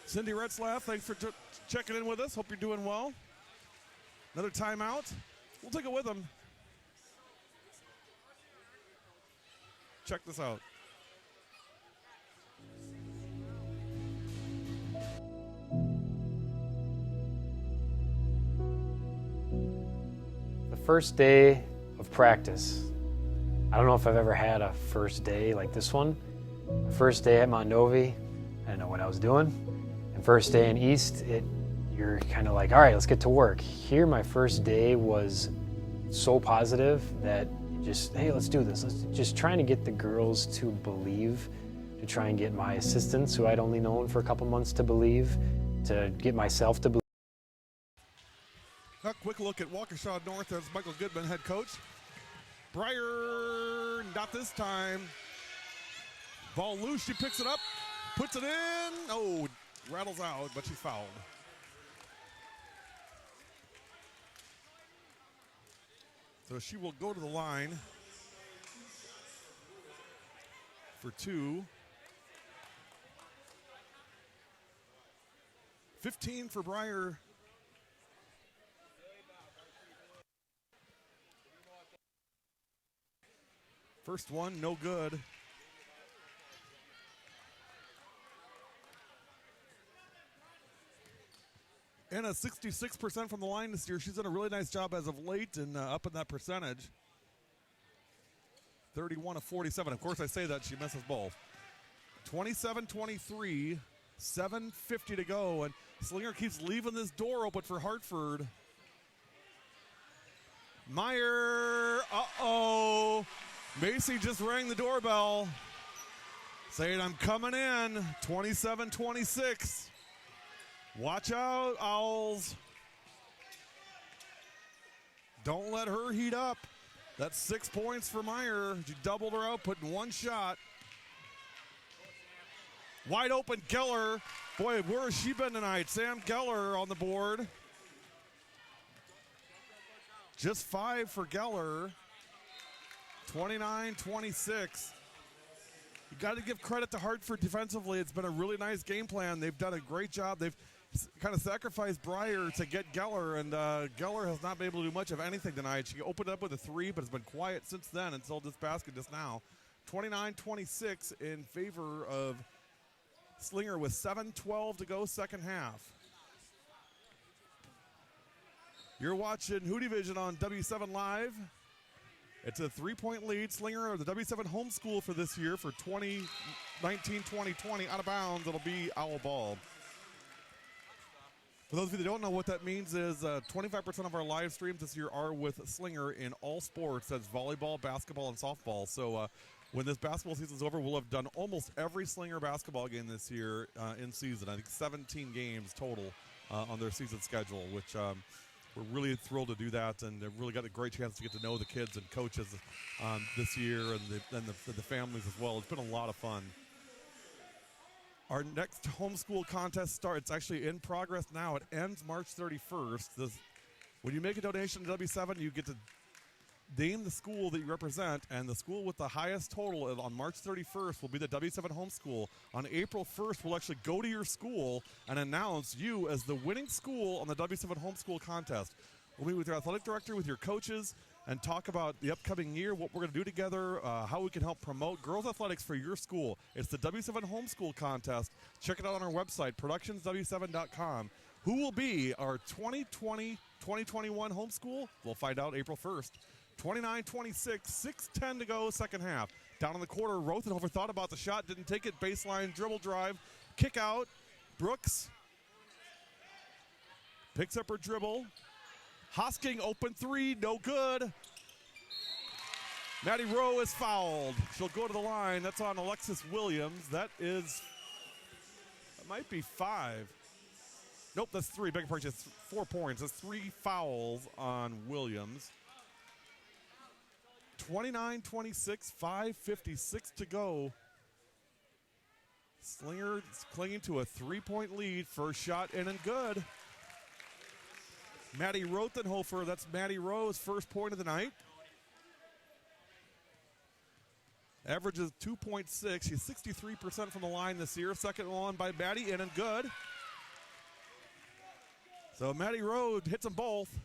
Cindy Retzlaff, thanks for checking in with us. Hope you're doing well. Another timeout. We'll take it with them. Check this out.
The first day of practice. I don't know if I've ever had a first day like this one. The first day at Mondovi, I didn't know what I was doing. And first day in East, you're kind of like, all right, let's get to work. Here, my first day was so positive that just, hey, let's do this. Let's just trying to get the girls to believe, to try and get my assistants, who I'd only known for a couple months, to believe, to get myself to believe.
A quick look at Waukesha North as Michael Goodman, head coach. Breyer, not this time. Ball loose, she picks it up, puts it in. Oh, rattles out, but she's fouled. So she will go to the line for two. 15 for Breyer. First one, no good. Anna, 66% from the line this year. She's done a really nice job as of late and up in that percentage. 31 of 47. Of course, I say that, she misses both. 27-23, 7:50 to go, and Slinger keeps leaving this door open for Hartford. Meyer, uh-oh. Macy just rang the doorbell. saying I'm coming in. 27-26. Watch out, Owls. Don't let her heat up. That's 6 points for Meyer. She doubled her out, putting one shot. Wide open Geller. Boy, where has she been tonight? Sam Geller on the board. Just 5 for Geller. 29-26. You got to give credit to Hartford defensively. It's been a really nice game plan. They've done a great job. They've kind of sacrificed Breyer to get Geller, and Geller has not been able to do much of anything tonight. She opened up with a 3, but has been quiet since then until this basket just now. 29-26 in favor of Slinger with 7:12 to go second half. You're watching Who Division on W7 Live. It's a 3-point lead. Slinger, the W7 homeschool for this year for 2019-2020. Out of bounds, it'll be Owl ball. For those of you that don't know, what that means is 25% of our live streams this year are with Slinger in all sports. That's volleyball, basketball, and softball. So when this basketball season's over, we'll have done almost every Slinger basketball game this year in season. I think 17 games total on their season schedule, which we're really thrilled to do that, and they've really got a great chance to get to know the kids and coaches this year and the families as well. It's been a lot of fun. Our next homeschool contest starts actually in progress now. It ends March 31st. When you make a donation to W7, you get to name the school that you represent, and the school with the highest total on March 31st will be the W7 homeschool. On April 1st, we'll actually go to your school and announce you as the winning school on the W7 homeschool contest. We'll meet with your athletic director, with your coaches, and talk about the upcoming year, what we're going to do together, how we can help promote girls athletics for your school. It's the W7 homeschool contest. Check it out on our website, productionsw7.com. Who will be our 2020-2021 homeschool? We'll find out April 1st. 29-26, 6:10 to go, second half. Down in the quarter, Rothenhofer thought about the shot, didn't take it. Baseline, dribble drive, kick out. Brooks picks up her dribble. Hosking, open 3, no good. Maddie Rowe is fouled. She'll go to the line. That's on Alexis Williams. That might be 5. Nope, that's 3. Beg your pardon, it's 4 points. That's 3 fouls on Williams. 29-26, 5:56 to go. Slinger clinging to a 3-point lead. First shot in and good. Maddie Rothenhofer, that's Maddie Rowe's first point of the night. Averages 2.6. She's 63% from the line this year. Second one by Maddie, in and good. So Maddie Rowe hits them both.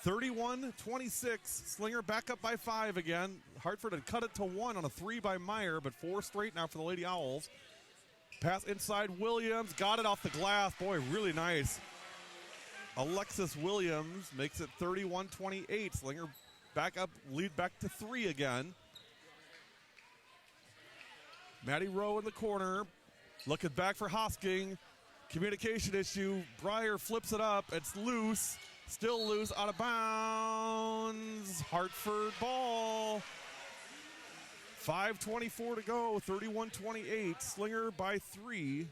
31-26. Slinger back up by 5 again. Hartford had cut it to 1 on a 3 by Meyer, but 4 straight now for the Lady Owls. Pass inside Williams. Got it off the glass. Boy, really nice. Alexis Williams makes it 31-28. Slinger back up, lead back to 3 again. Maddie Rowe in the corner. Looking back for Hosking. Communication issue. Breyer flips it up. It's loose. Still loose, out of bounds. Hartford ball. 5:24 to go, 31-28. Slinger by 3.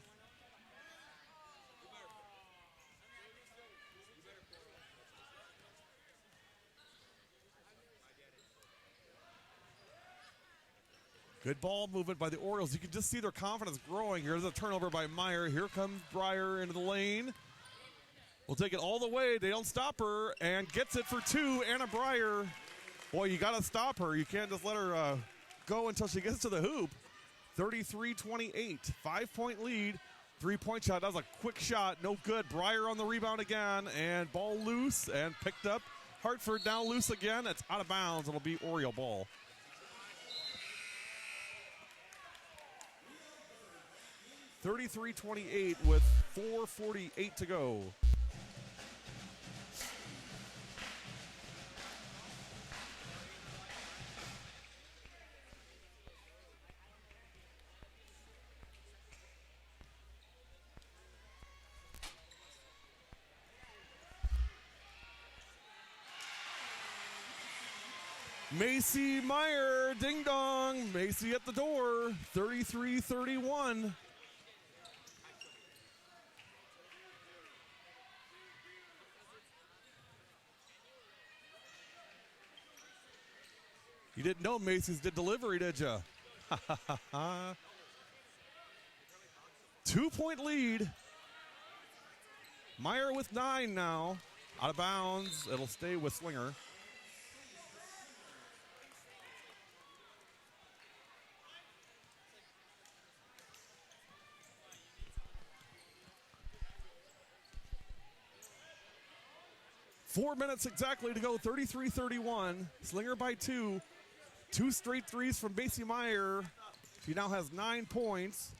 Good ball movement by the Orioles. You can just see their confidence growing. Here's a turnover by Meyer. Here comes Breyer into the lane. We'll take it all the way. They don't stop her, and gets it for 2. Anna Breyer. Boy, you got to stop her. You can't just let her go until she gets to the hoop. 33-28. 5-point lead. 3-point shot. That was a quick shot. No good. Breyer on the rebound again, and ball loose and picked up. Hartford now loose again. It's out of bounds. It'll be Oriole ball. (33-28) with 4:48 to go. Macy Meyer, ding dong. Macy at the door, 33-31. You didn't know Macy's did delivery, did you? 2-point lead. Meyer with 9 now. Out of bounds. It'll stay with Slinger. Four minutes exactly to go, 33-31. Slinger by 2. 2 straight threes from Macy Meyer. She now has 9 points.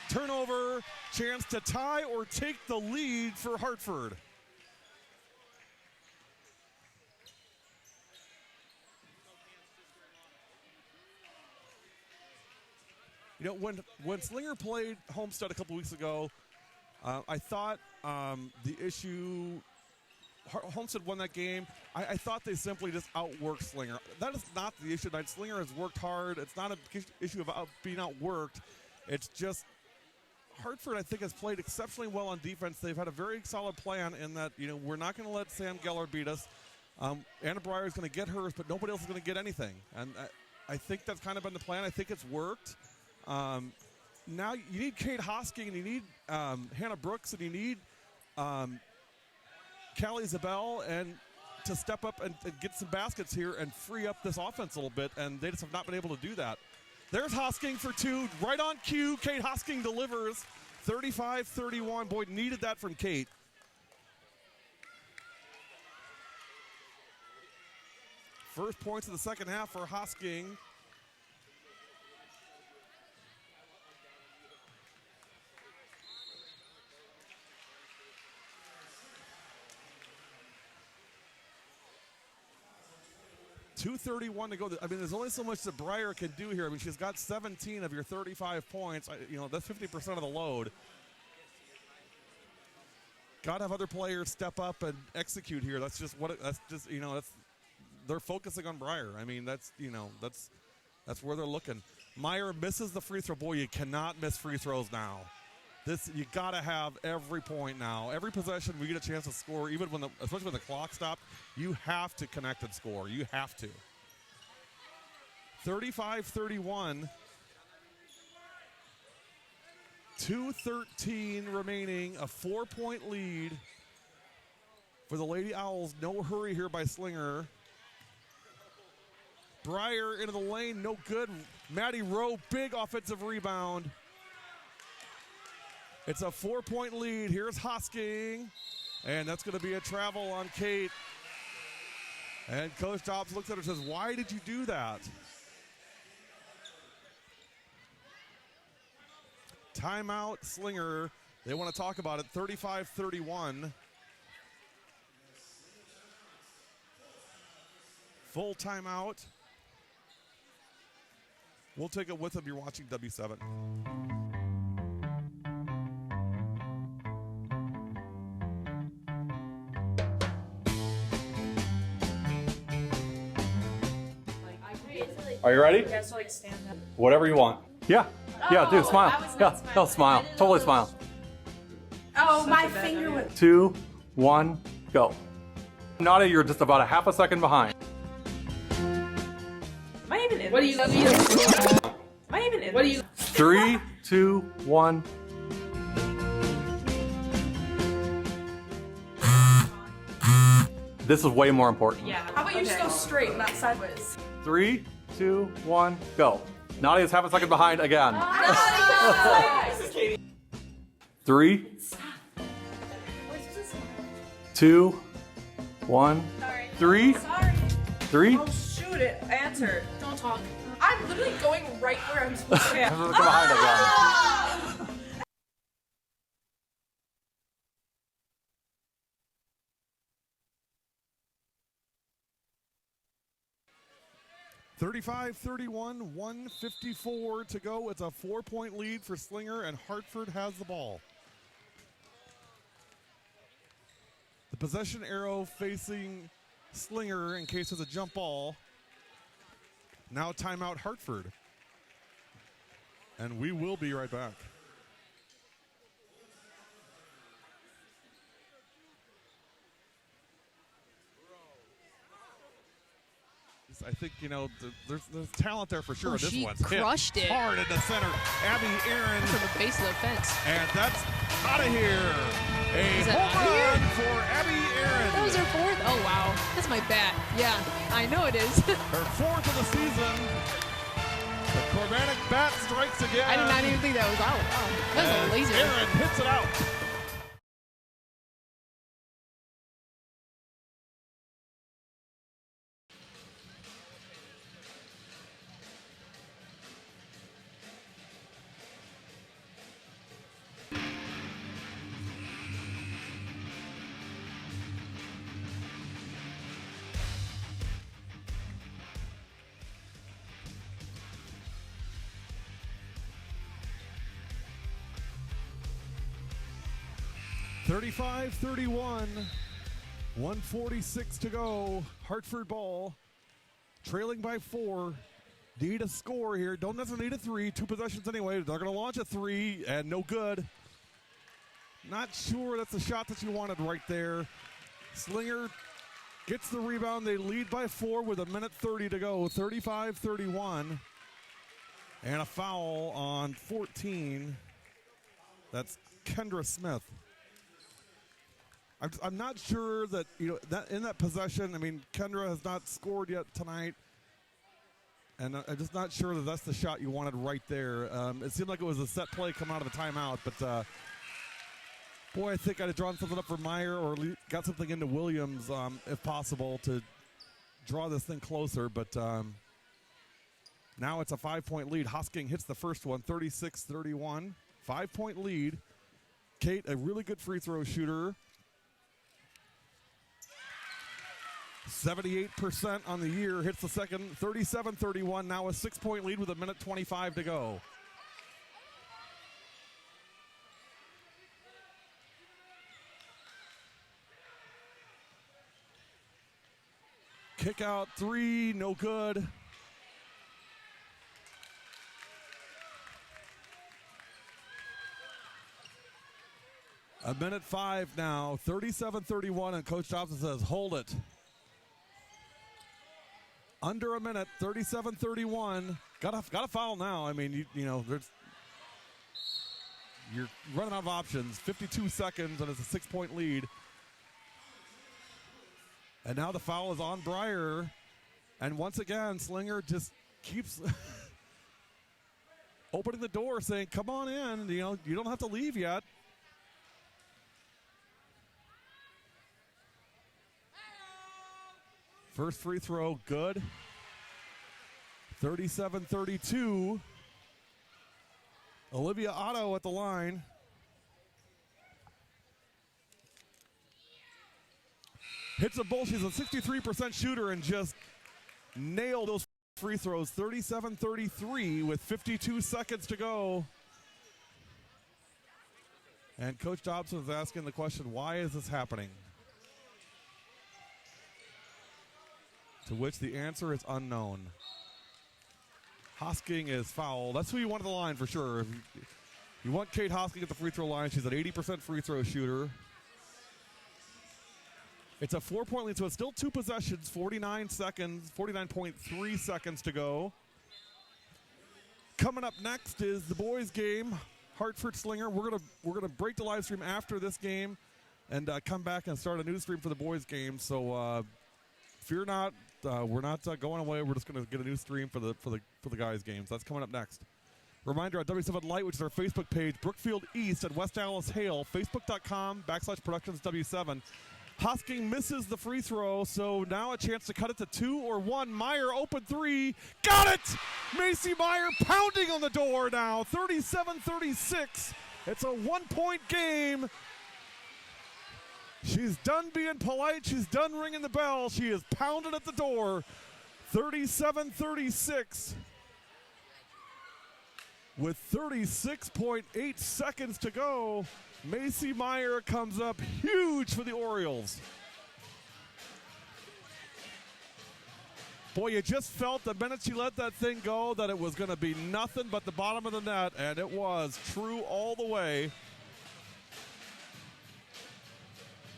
Turnover, chance to tie or take the lead for Hartford. You know, when Slinger played Homestead a couple weeks ago, I thought the issue, Homestead won that game. I thought they simply just outworked Slinger. That is not the issue tonight. Slinger has worked hard. It's not an issue of being outworked. It's just Hartford, I think, has played exceptionally well on defense. They've had a very solid plan in that, you know, we're not going to let Sam Geller beat us. Anna Breyer is going to get hers, but nobody else is going to get anything. And I think that's kind of been the plan. I think it's worked. Now you need Kate Hosking, and you need Hannah Brooks, and you need Callie Zabel and to step up and get some baskets here and free up this offense a little bit, and they just have not been able to do that. There's Hosking for 2, right on cue. Kate Hosking delivers, 35-31. Boy, needed that from Kate. First points of the second half for Hosking. .231 to go. I mean, there's only so much that Breyer can do here. I mean, she's got 17 of your 35 points. You know, that's 50% of the load. Got to have other players step up and execute here. That's just what. That's just, you know, that's, they're focusing on Breyer. I mean, that's, you know, that's where they're looking. Meyer misses the free throw. Boy, you cannot miss free throws now. This, you got to have every point now. Every possession we get a chance to score, even when especially when the clock stopped, you have to connect and score. You have to. 35-31. 2:13 remaining, a 4-point lead for the Lady Owls. No hurry here by Slinger. Breyer into the lane, no good. Maddie Rowe, big offensive rebound. It's a 4-point lead. Here's Hosking, and that's going to be a travel on Kate. And Coach Dobbs looks at her and says, why did you do that? Timeout, Slinger. They want to talk about it, 35-31. Full timeout. We'll take it with them. You're watching W7.
Are you ready?
Yeah, so like stand up.
Whatever you want. Yeah. Yeah, dude, smile. Yeah, no, smile. Totally smile.
Oh, my finger went.
2, 1, go. Nadia, you're just about a half a second behind.
Am I even in?
What do you?
Am I even in?
What do you?
3, 2, 1. This is way more important.
Yeah. How about you just go straight, not sideways?
3, 2, 1, go. Nadia's half a second behind again. 3, 2, 1, 3, 3.
Oh shoot! It answered. Don't talk. I'm literally going right where I'm supposed to be.
Half a second behind again.
35-31, 1:54 to go. It's a 4-point lead for Slinger, and Hartford has the ball. The possession arrow facing Slinger in case there's a jump ball. Now timeout Hartford. And we will be right back. I think, you know, there's talent there for sure.
Oh,
This
she
one's
crushed
hit
it.
hard in the center. Abby Aaron.
From the base of the fence.
And that's out of here.
Is
A
that
home
outta
run
here?
for Abby Aaron.
That was her fourth? Oh, wow. That's my bat. Yeah, I know it is.
Her fourth of the season. The Cormanic bat strikes again.
I did not even think that was out. Wow. That was a
And
laser.
Aaron hits it out. (35-31), 1:46 to go. Hartford ball, trailing by 4. Need a score here. Don't necessarily need a 3. 2 possessions anyway. They're going to launch a 3, and no good. Not sure that's the shot that you wanted right there. Slinger gets the rebound. They lead by 4 with 1:30 to go. 35-31, and a foul on 14. That's Kendra Smith. I'm not sure that, you know, that in that possession, I mean, Kendra has not scored yet tonight, and I'm just not sure that that's the shot you wanted right there. It seemed like it was a set play coming out of a timeout, but boy, I think I'd have drawn something up for Meyer or got something into Williams, if possible, to draw this thing closer, but now it's a 5-point lead. Hosking hits the first one, 36-31, 5-point lead. Kate, a really good free throw shooter. 78% on the year, hits the second, 37-31, now a 6-point lead with 1:25 to go. Kick out 3, no good. A minute 5 now, 37-31, and Coach Dobson says, hold it. Under a minute, 37-31. Got a foul now. I mean, you know, you're running out of options. 52 seconds, and it's a 6-point lead. And now the foul is on Breyer. And once again, Slinger just keeps opening the door, saying, come on in. You know, you don't have to leave yet. First free throw, good. 37-32. Olivia Otto at the line. Hits a bull. She's a 63% shooter and just nailed those free throws. 37-33 with 52 seconds to go. And Coach Dobson is asking the question, why is this happening? To which the answer is unknown. Hosking is foul. That's who you want at the line for sure. You want Kate Hosking at the free throw line. She's an 80% free throw shooter. It's a 4-point lead, so it's still 2 possessions, 49 seconds, 49.3 seconds to go. Coming up next is the boys' game, Hartford Slinger. We're gonna break the live stream after this game and come back and start a new stream for the boys' game. So fear not. We're not going away. We're just going to get a new stream for the guys' games. That's coming up next. Reminder on W7 Light, which is our Facebook page, Brookfield East at West Dallas Hale, Facebook.com/Productions W7. Hosking misses the free throw, so now a chance to cut it to 2 or 1. Meyer open 3, got it! Macy Meyer pounding on the door now, 37-36. It's a 1-point game. She's done being polite. She's done ringing the bell. She is pounding at the door. 37-36. With 36.8 seconds to go, Macy Meyer comes up huge for the Orioles. Boy, you just felt the minute she let that thing go that it was going to be nothing but the bottom of the net, and it was true all the way.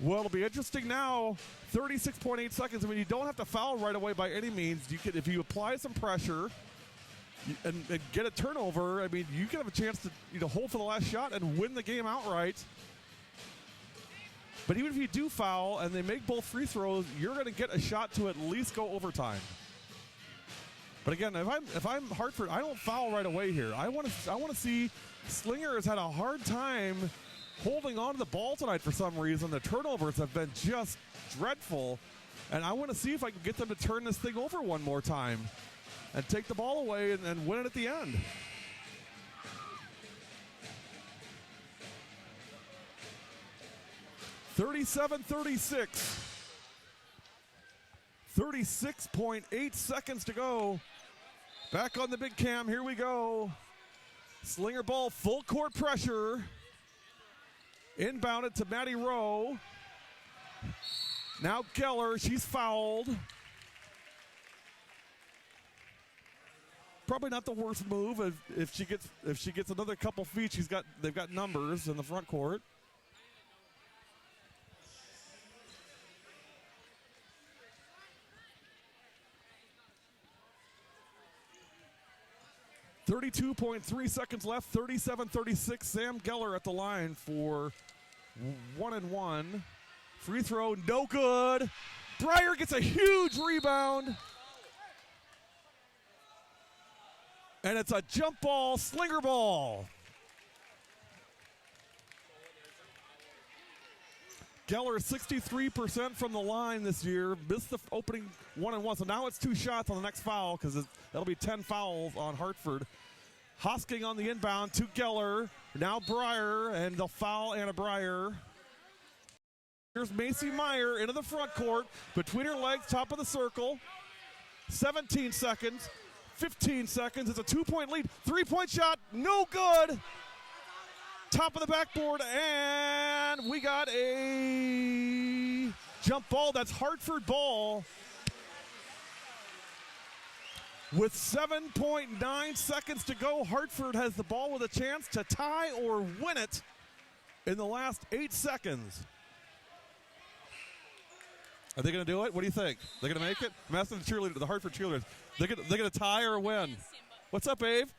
Well, it'll be interesting now. 36.8 seconds. I mean, you don't have to foul right away by any means. You can, if you apply some pressure and get a turnover, I mean, you can have a chance to hold for the last shot and win the game outright. But even if you do foul and they make both free throws, you're going to get a shot to at least go overtime. But again, if I'm Hartford, I don't foul right away here. I want to see Slinger has had a hard time holding on to the ball tonight for some reason. The turnovers have been just dreadful, and I want to see if I can get them to turn this thing over one more time and take the ball away and win it at the end. (37-36). 36.8 seconds to go. Back on the big cam, here we go. Slinger ball, full court pressure. Inbounded to Maddie Rowe. Now Geller, she's fouled. Probably not the worst move. If she gets another couple feet, they've got numbers in the front court. .3 seconds left, 37-36. Sam Geller at the line for 1-and-1. Free throw, no good. Breyer gets a huge rebound. And it's a jump ball, Slinger ball. Geller 63% from the line this year. Missed the opening 1-and-1. So now it's 2 shots on the next foul because that'll be 10 fouls on Hartford. Hosking on the inbound to Geller. Now Breyer, and they'll foul Anna Breyer. Here's Macy Meyer into the front court. Between her legs, top of the circle. 17 seconds. 15 seconds. It's a 2-point lead. 3-point shot. No good. Top of the backboard, and we got a jump ball. That's Hartford ball. With 7.9 seconds to go, Hartford has the ball with a chance to tie or win it in the last 8 seconds. Are they going to do it? What do you think? They're going to make it? I'm asking the Hartford cheerleaders. They're going to tie or win. What's up, Abe?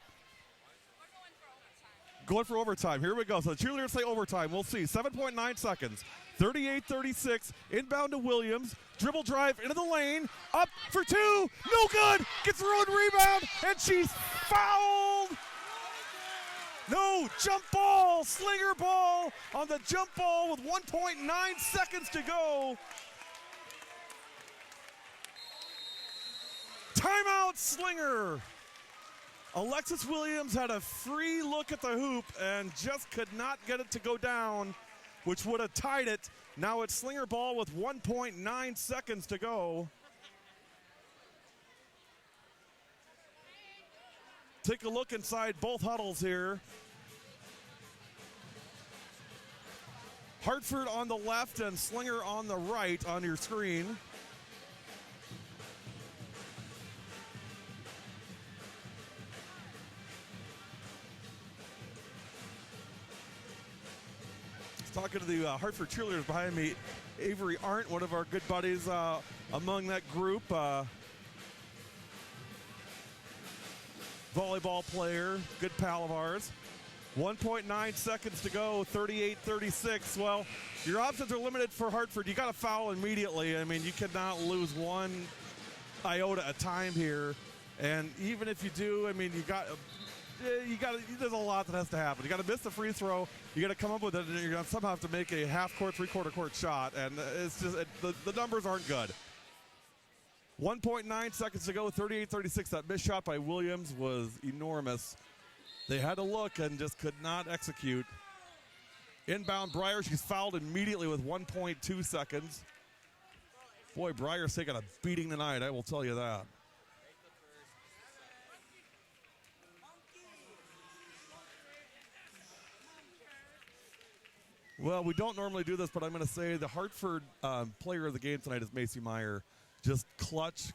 Going for overtime. Here we go. So the cheerleaders say overtime. We'll see. 7.9 seconds. 38-36. Inbound to Williams. Dribble drive into the lane. Up for 2. No good. Gets her own rebound. And she's fouled. No. Jump ball. Slinger ball on the jump ball with 1.9 seconds to go. Timeout, Slinger. Alexis Williams had a free look at the hoop and just could not get it to go down, which would have tied it. Now it's Slinger ball with 1.9 seconds to go. Take a look inside both huddles here. Hartford on the left and Slinger on the right on your screen. Talking to the Hartford cheerleaders behind me, Avery Arndt, one of our good buddies among that group. Volleyball player, good pal of ours. 1.9 seconds to go, 38-36. Well, your options are limited for Hartford. You got to foul immediately. I mean, you cannot lose one iota at a time here. And even if you do, I mean, there's a lot that has to happen. You got to miss the free throw. You got to come up with it, and you're going to somehow have to make a half-court, three-quarter court shot, and it's just the numbers aren't good. 1.9 seconds to go, 38-36. That missed shot by Williams was enormous. They had to look and just could not execute. Inbound Breyer, she's fouled immediately with 1.2 seconds. Boy, Breyer's taking a beating tonight, I will tell you that. Well, we don't normally do this, but I'm going to say the Hartford player of the game tonight is Macy Meyer. Just clutch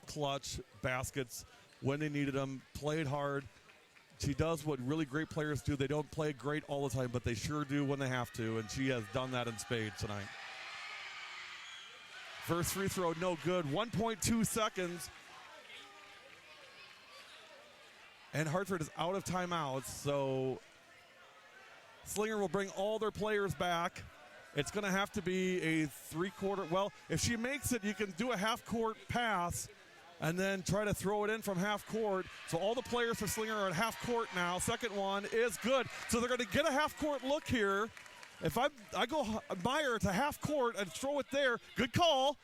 baskets when they needed them, played hard. She does what really great players do. They don't play great all the time, but they sure do when they have to, and she has done that in spades tonight. First free throw, no good. 1.2 seconds. And Hartford is out of timeouts, so Slinger will bring all their players back. It's going to have to be a three-quarter. Well, if she makes it, you can do a half-court pass and then try to throw it in from half court. So all the players for Slinger are at half court now. Second one is good. So they're going to get a half court look here. If I go Meyer to half court and throw it there, good call.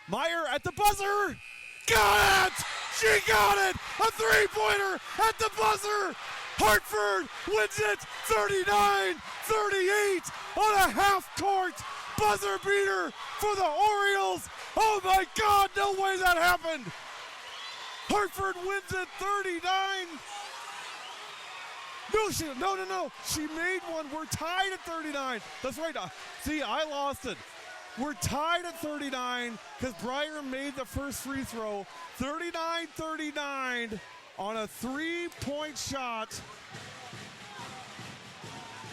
Meyer at the buzzer. Got it! She got it! A three-pointer at the buzzer! Hartford wins it 39-38 on a half-court buzzer beater for the Orioles. Oh my God, no way that happened. Hartford wins it 39. No. She made one. We're tied at 39. That's right. See, I lost it. We're tied at 39 because Breyer made the first free throw. 39-39 on a three-point shot.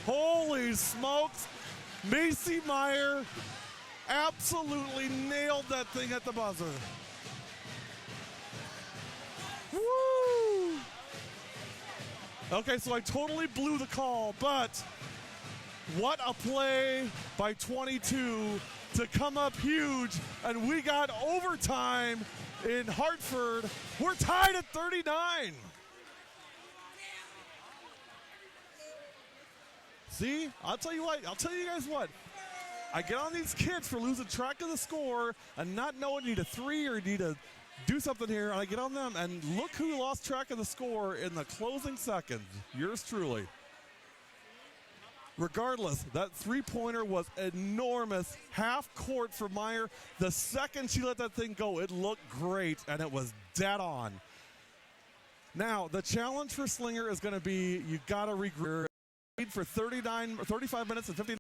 Holy smokes. Macy Meyer absolutely nailed that thing at the buzzer. Woo! Okay, so I totally blew the call, but what a play by 22 to come up huge, and we got overtime in Hartford. We're tied at 39. See, I'll tell you guys what. I get on these kids for losing track of the score and not knowing need a three or need to do something here. And I get on them, and look who lost track of the score in the closing seconds. Yours truly. Regardless, that three-pointer was enormous. Half court for Meyer. The second she let that thing go, it looked great, and it was dead on. Now, the challenge for Slinger is going to be you got to regroup for 35 minutes and 50